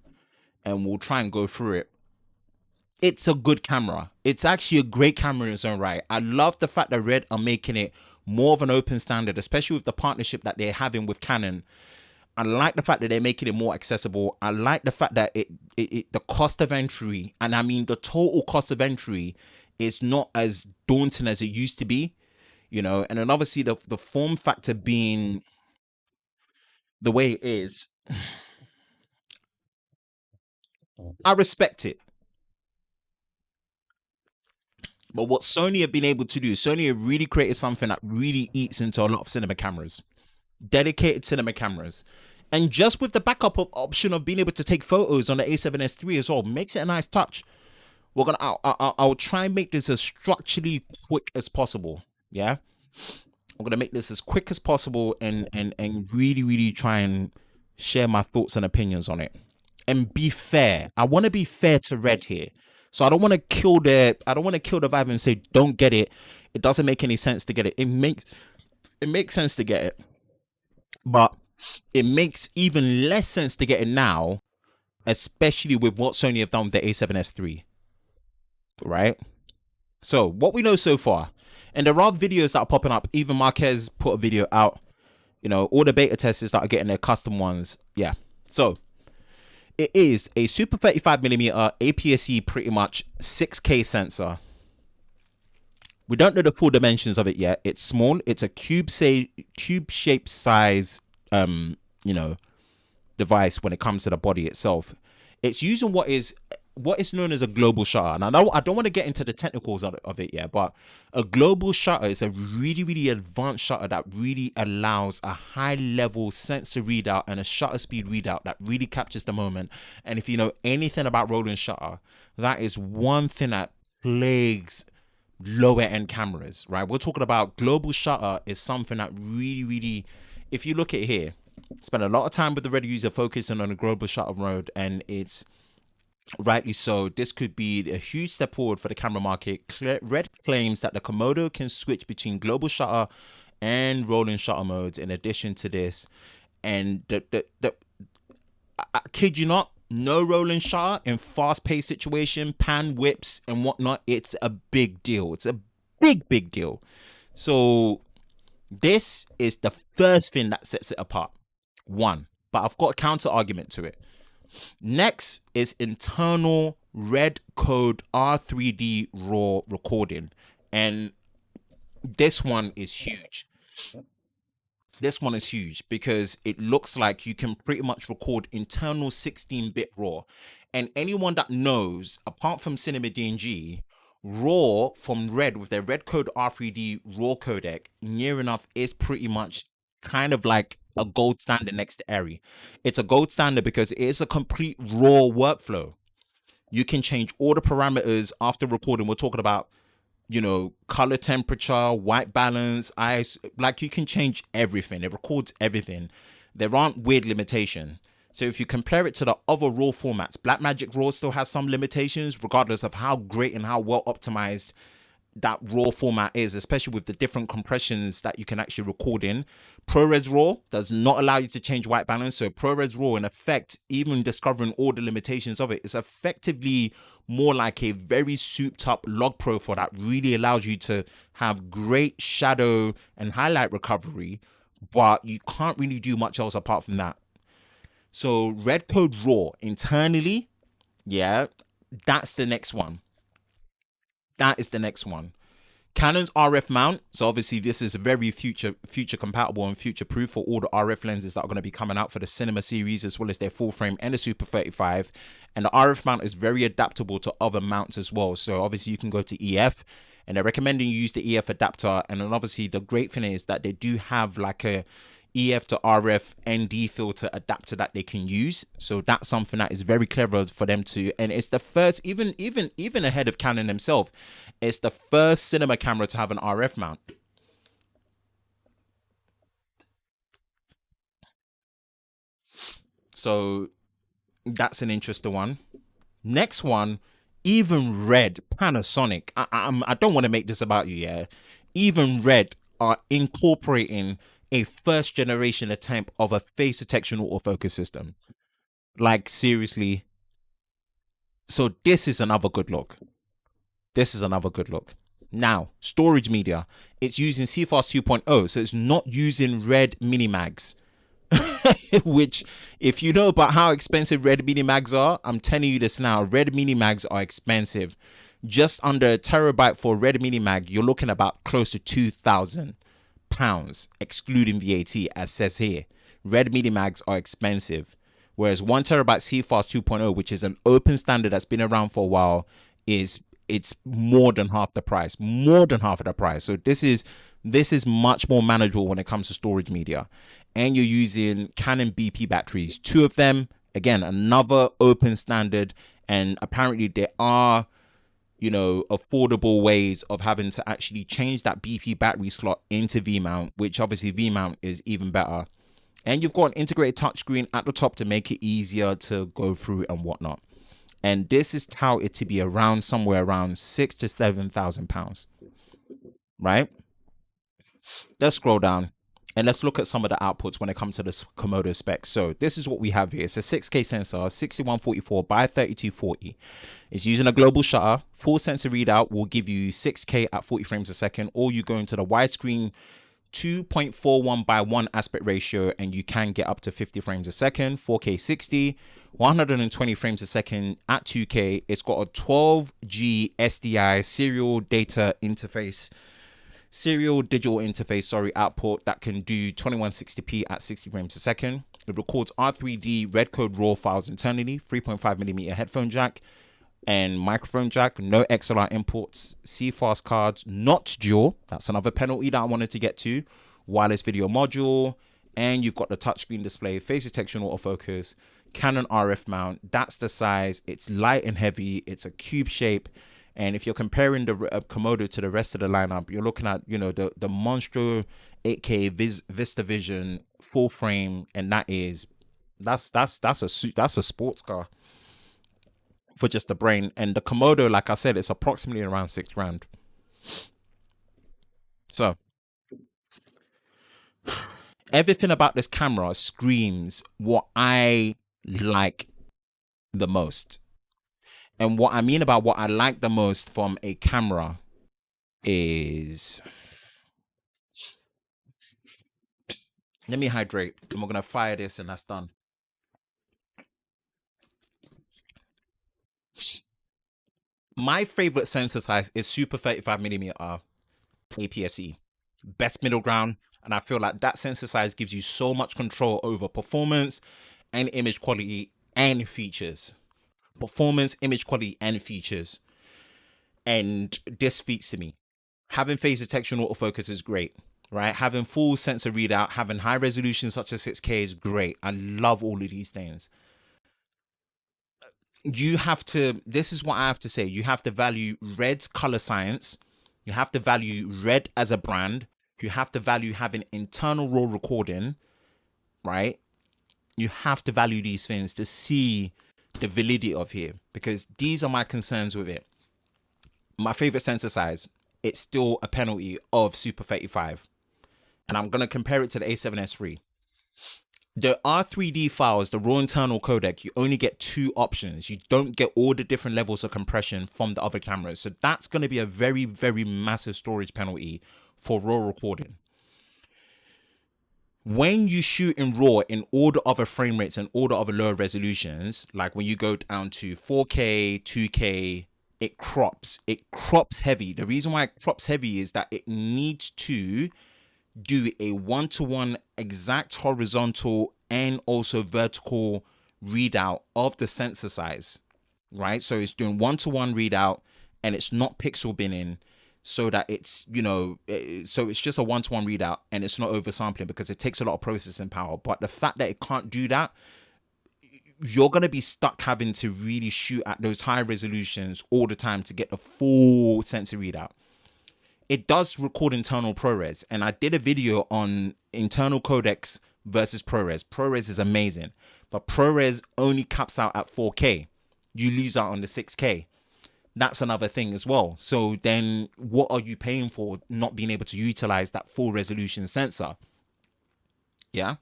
and we'll try and go through it. it's a good camera. It's actually a great camera in its own right. I love the fact that Red are making it more of an open standard, especially with the partnership that they're having with Canon. I like the fact that they're making it more accessible. I like the fact that the cost of entry, and I mean the total cost of entry, is not as daunting as it used to be, you know. And then obviously the form factor being the way it is, I respect it. But what Sony have been able to do, Sony have really created something that really eats into a lot of cinema cameras, dedicated cinema cameras. And just with the backup option of being able to take photos on the A7S III as well, makes it a nice touch. I'll try and make this as structurally quick as possible. Yeah, I'm gonna make this as quick as possible and really really try and share my thoughts and opinions on it and be fair. I want to be fair to Red here, so I don't want to kill the vibe and say don't get it. It doesn't make any sense to get it. It makes sense to get it, but it makes even less sense to get it now, especially with what Sony have done with the A7S III, right? So what we know so far, and there are videos that are popping up. Even Marquez put a video out. You know, all the beta testers that are getting their custom ones. Yeah. So it is a super 35mm APS-C, pretty much 6K sensor. We don't know the full dimensions of it yet. It's small. It's a cube shaped size, you know, device when it comes to the body itself. It's using what is known as a global shutter. And I know I don't want to get into the technicals of it yet, but a global shutter is a really, really advanced shutter that really allows a high level sensor readout and a shutter speed readout that really captures the moment. And if you know anything about rolling shutter, that is one thing that plagues lower end cameras, right? We're talking about global shutter is something that really, really, if you look at here, spend a lot of time with the Red user focusing on a global shutter mode, and it's rightly so. This could be a huge step forward for the camera market. Red claims that the Komodo can switch between global shutter and rolling shutter modes in addition to this. And I kid you not, no rolling shutter in fast-paced situation, pan whips and whatnot. It's a big deal. It's a big deal. So this is the first thing that sets it apart. One. But I've got a counter argument to it. Next is internal Red Code R3D RAW recording. And this one is huge. This one is huge because it looks like you can pretty much record internal 16-bit RAW. And anyone that knows, apart from Cinema DNG, RAW from Red with their Red Code R3D RAW codec, near enough is pretty much kind of like a gold standard next to Airy. It's a gold standard because it is a complete RAW workflow. You can change all the parameters after recording. We're talking about, you know, color temperature, white balance, ice. Like, you can change everything. It records everything. There aren't weird limitations. So if you compare it to the other RAW formats, Blackmagic RAW still has some limitations, regardless of how great and how well optimized that RAW format is, especially with the different compressions that you can actually record in. ProRes RAW does not allow you to change white balance. So ProRes RAW, in effect, even discovering all the limitations of it, is effectively more like a very souped up log profile that really allows you to have great shadow and highlight recovery, but you can't really do much else apart from that. So Red Code RAW internally, yeah, that's the next one. That is the next one. Canon's RF mount. So obviously this is very future compatible and future proof for all the RF lenses that are going to be coming out for the cinema series, as well as their full frame and the Super 35. And the RF mount is very adaptable to other mounts as well. So obviously you can go to EF, and they're recommending you use the EF adapter. And then obviously the great thing is that they do have like a EF to RF ND filter adapter that they can use. So that's something that is very clever for them to, and it's the first, even ahead of Canon themselves, it's the first cinema camera to have an RF mount. So that's an interesting one. Next one, even Red, Panasonic. I don't want to make this about you, yeah. Even Red are incorporating a first generation attempt of a face detection autofocus system. Like, seriously, So this is another good look. This is another good look. Now, storage media. It's using CFast 2.0, so it's not using red mini mags. Which, if you know about how expensive red mini mags are, I'm telling you this now, red mini mags are expensive. Just under a terabyte for a red mini mag, you're looking about close to £2,000, excluding VAT, as says here. Red mini mags are expensive. Whereas 1 terabyte CFast 2.0, which is an open standard that's been around for a while, it's more than half the price. More than half of the price. So this is much more manageable when it comes to storage media. And you're using Canon BP batteries, 2 of them. Again, another open standard. And apparently there are, you know, affordable ways of having to actually change that BP battery slot into V-mount, which obviously V-mount is even better. And you've got an integrated touchscreen at the top to make it easier to go through and whatnot. And this is touted to be around somewhere around £6,000 to £7,000, right? Let's scroll down and let's look at some of the outputs when it comes to the Komodo specs. So this is what we have here. It's a 6K sensor, 6144 by 3240. It's using a global shutter. Full sensor readout will give you 6K at 40 frames a second, or you go into the widescreen 2.41 by 1 aspect ratio and you can get up to 50 frames a second, 4K 60, 120 frames a second at 2K. It's got a 12G SDI serial digital interface output that can do 2160p at 60 frames a second. It records R3D red code raw files internally, 3.5mm headphone jack and microphone jack, no XLR imports, CFast cards, not dual. That's another penalty that I wanted to get to. Wireless video module, and you've got the touchscreen display, face detection, autofocus, Canon RF mount. That's the size. It's light and heavy. It's a cube shape. And if you're comparing the Komodo to the rest of the lineup, you're looking at, you know, the Monstro 8K VistaVision full frame, and that's a sports car for just the brain. And the Komodo, like I said, it's approximately around £6,000. So everything about this camera screams what I like the most. And what I mean about what I like the most from a camera is, let me hydrate and we're gonna fire this and that's done. My favorite sensor size is Super 35mm APS-C. Best middle ground, and I feel like that sensor size gives you so much control over performance and image quality and features. Performance, image quality, and features. And this speaks to me. Having face detection autofocus is great, right? Having full sensor readout, having high resolution such as 6K is great. I love all of these things. You have to, this is what I have to say, you have to value Red's color science. You have to value Red as a brand. You have to value having internal raw recording, right? You have to value these things to see the validity of here, because these are my concerns with it. My favorite sensor size, it's still a penalty of Super 35. And I'm going to compare it to the A7S III. The R3D files, the raw internal codec, you only get 2 options. You don't get all the different levels of compression from the other cameras. So that's going to be a very, very massive storage penalty for raw recording. When you shoot in RAW in all the other frame rates and all the other lower resolutions, like when you go down to 4K, 2K, it crops heavy. The reason why it crops heavy is that it needs to do a 1-to-1 exact horizontal and also vertical readout of the sensor size, right? So it's doing 1-to-1 readout and it's not pixel binning, so that it's, you know, so it's just a 1-to-1 readout and it's not oversampling, because it takes a lot of processing power. But the fact that it can't do that, you're going to be stuck having to really shoot at those high resolutions all the time to get the full sensor readout. It does record internal ProRes, and I did a video on internal codecs versus ProRes. ProRes is amazing, but ProRes only caps out at 4K. You lose out on the 6K. That's another thing as well. So then what are you paying for not being able to utilize that full resolution sensor? Yeah.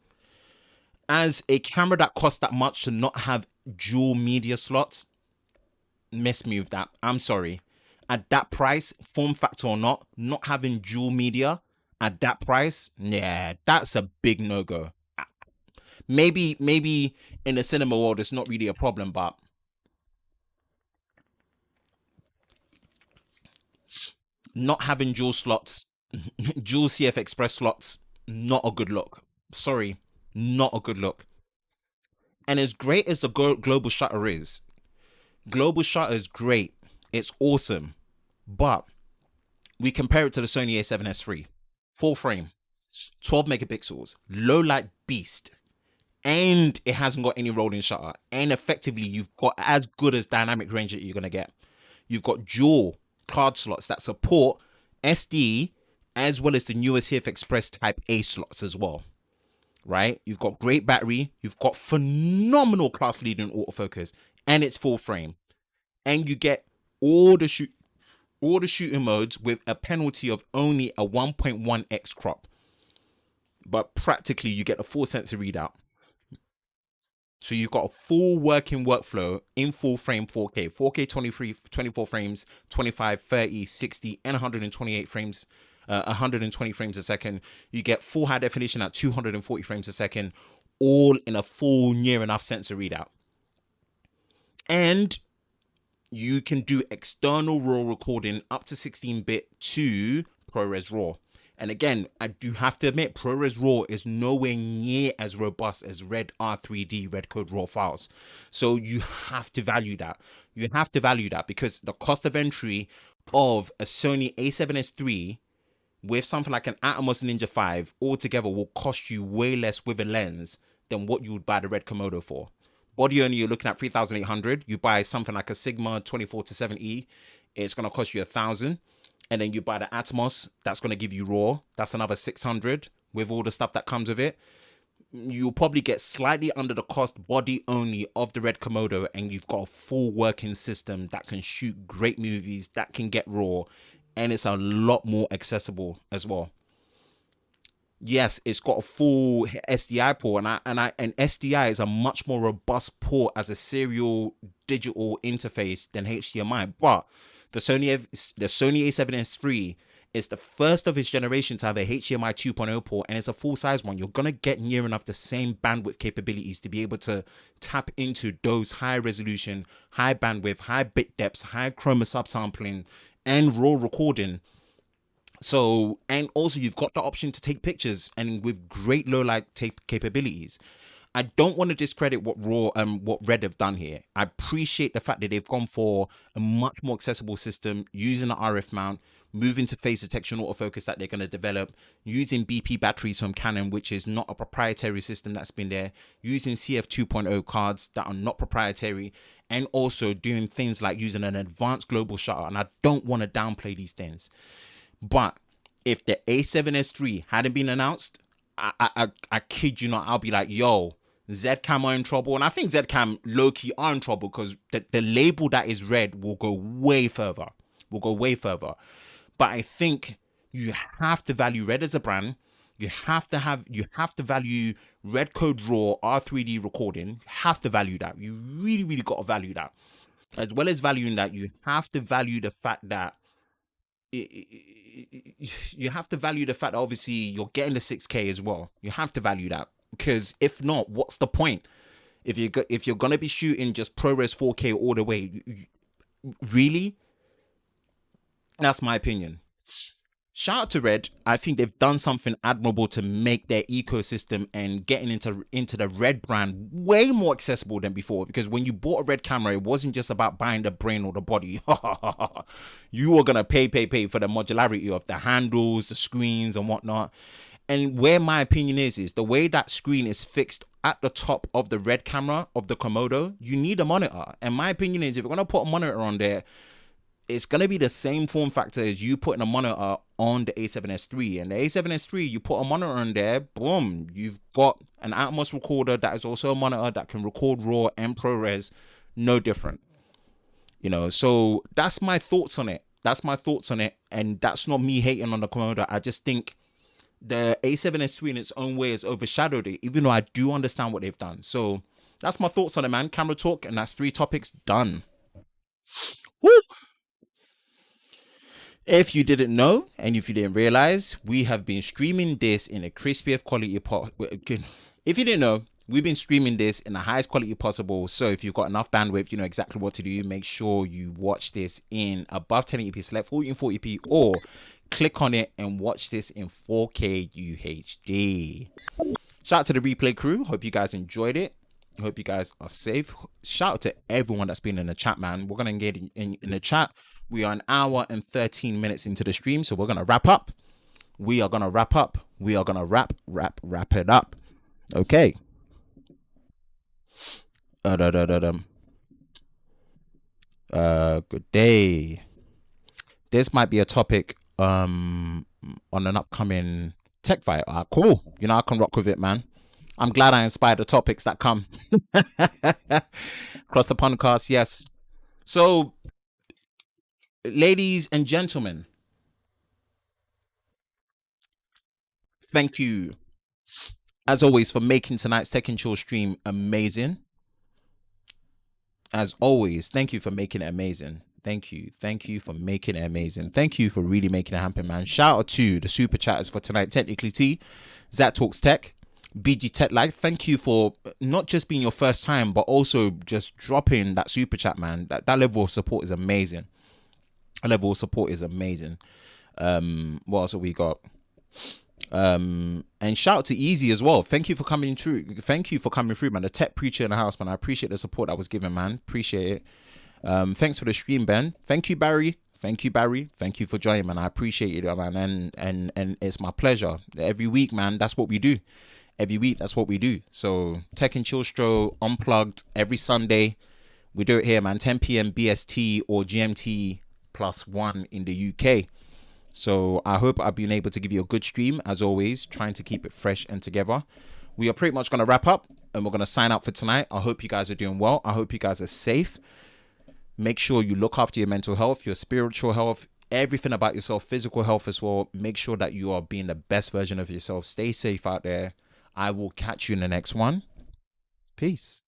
As a camera that costs that much to not have dual media slots, miss me with that. I'm sorry. At that price, form factor or not having dual media at that price, yeah, that's a big no go. Maybe in the cinema world, it's not really a problem, but not having dual slots, dual CF Express slots, not a good look. Sorry, not a good look. And as great as the global shutter is, global shutter is great. It's awesome, but we compare it to the Sony A7S III, full frame, 12 megapixels, low light beast, and it hasn't got any rolling shutter. And effectively, you've got as good as dynamic range that you're gonna get. You've got dual card slots that support SD as well as the newer CF Express Type A slots as well. Right? You've got great battery, you've got phenomenal class leading autofocus, and it's full frame. And you get all the shooting modes with a penalty of only a 1.1x crop. But practically you get a full sensor readout. So you've got a full working workflow in full frame 4K. 4K 23, 24 frames, 25, 30, 60, and 128 frames, 120 frames a second. You get full high definition at 240 frames a second, all in a full near enough sensor readout. And you can do external RAW recording up to 16-bit to ProRes RAW. And again, I do have to admit, ProRes RAW is nowhere near as robust as Red R3D, Red Code RAW files. So you have to value that. You have to value that because the cost of entry of a Sony A7S III with something like an Atomos Ninja V altogether will cost you way less with a lens than what you would buy the Red Komodo for. Body only, you're looking at 3,800. You buy something like a Sigma 24-7E, it's going to cost you 1,000. And then you buy the Atomos, that's going to give you RAW. That's another 600 with all the stuff that comes with it. You'll probably get slightly under the cost body only of the Red Komodo, and you've got a full working system that can shoot great movies, that can get RAW, and it's a lot more accessible as well. Yes, it's got a full SDI port, and SDI is a much more robust port as a serial digital interface than HDMI. But the Sony A7S III is the first of its generation to have a HDMI 2.0 port, and it's a full size one. You're gonna get near enough the same bandwidth capabilities to be able to tap into those high resolution, high bandwidth, high bit depths, high chroma subsampling, and RAW recording. So, and also you've got the option to take pictures and with great low light tape capabilities. I don't want to discredit what Red have done here. I appreciate the fact that they've gone for a much more accessible system using the RF mount, moving to phase detection autofocus that they're going to develop, using BP batteries from Canon, which is not a proprietary system that's been there, using CF 2.0 cards that are not proprietary, and also doing things like using an advanced global shutter. And I don't want to downplay these things. But if the A7S III hadn't been announced, I kid you not, I'll be like, yo, Zcam are in trouble. And I think Zcam low-key are in trouble because the label that is Red will go way further. But I think you have to value Red as a brand. You have to value Red Code RAW R3D recording. You have to value that. You really, really got to value that. As well as valuing that, you have to value the fact that you have to value the fact that obviously you're getting the 6K as well. You have to value that because if not, what's the point? If you're gonna be shooting just ProRes 4K all the way, really? That's my opinion. Shout out to Red. I think they've done something admirable to make their ecosystem and getting into the Red brand way more accessible than before. Because when you bought a Red camera, it wasn't just about buying the brain or the body. You were gonna pay for the modularity of the handles, the screens, and whatnot. And where my opinion is the way that screen is fixed at the top of the Red camera of the Komodo, you need a monitor. And my opinion is if you're gonna put a monitor on there, it's going to be the same form factor as you putting a monitor on the A7S III. And the A7S III, you put a monitor on there, boom, you've got an Atomos recorder that is also a monitor that can record RAW and ProRes, no different. So that's my thoughts on it. And that's not me hating on the Komodo. I just think the A7S III in its own way has overshadowed it, even though I do understand what they've done. So that's my thoughts on it, man. Camera talk, and that's 3 topics done. Woo! If you didn't know and if you didn't realize, we have been streaming this in a crispiest quality. If you didn't know, we've been streaming this in the highest quality possible. So if you've got enough bandwidth, you know exactly what to do. Make sure you watch this in above 1080p, select 1440p, or click on it and watch this in 4K UHD. Shout out to the replay crew. Hope you guys enjoyed it. Hope you guys are safe. Shout out to everyone that's been in the chat, man. We're gonna engage in the chat. We are an hour and 13 minutes into the stream, so we're gonna wrap up. We are gonna wrap up. We are gonna wrap it up. Okay. Good day. This might be a topic on an upcoming tech fight. Cool. You know, I can rock with it, man. I'm glad I inspired the topics that come. Across the podcast, yes. So, ladies and gentlemen, thank you, as always, for making tonight's Tech and Chill stream amazing. As always, thank you for making it amazing. Thank you. Thank you for making it amazing. Thank you for really making it happen, man. Shout out to the super chatters for tonight. Technically T, Zat Talks Tech, BG Tech Life. Thank you for not just being your first time, but also just dropping that super chat, man. That level of support is amazing. A level of support is amazing. What else have we got? And shout out to Easy as well. Thank you for coming through. Thank you for coming through, man. The tech preacher in the house, man. I appreciate the support that was given, man. Appreciate it. Thanks for the stream, Ben. Thank you, Barry. Thank you, Barry. Thank you for joining, man. I appreciate it, man. And it's my pleasure. Every week, man, that's what we do. Every week, that's what we do. So Tech and Chill Stro Unplugged every Sunday. We do it here, man. 10 p.m. BST or GMT +1 in the UK. So I hope I've been able to give you a good stream, as always, trying to keep it fresh and together. We are pretty much going to wrap up and we're going to sign out for tonight. I hope you guys are doing well. I hope you guys are safe. Make sure you look after your mental health, your spiritual health, everything about yourself, physical health as well. Make sure that you are being the best version of yourself. Stay safe out there. I will catch you in the next one. Peace.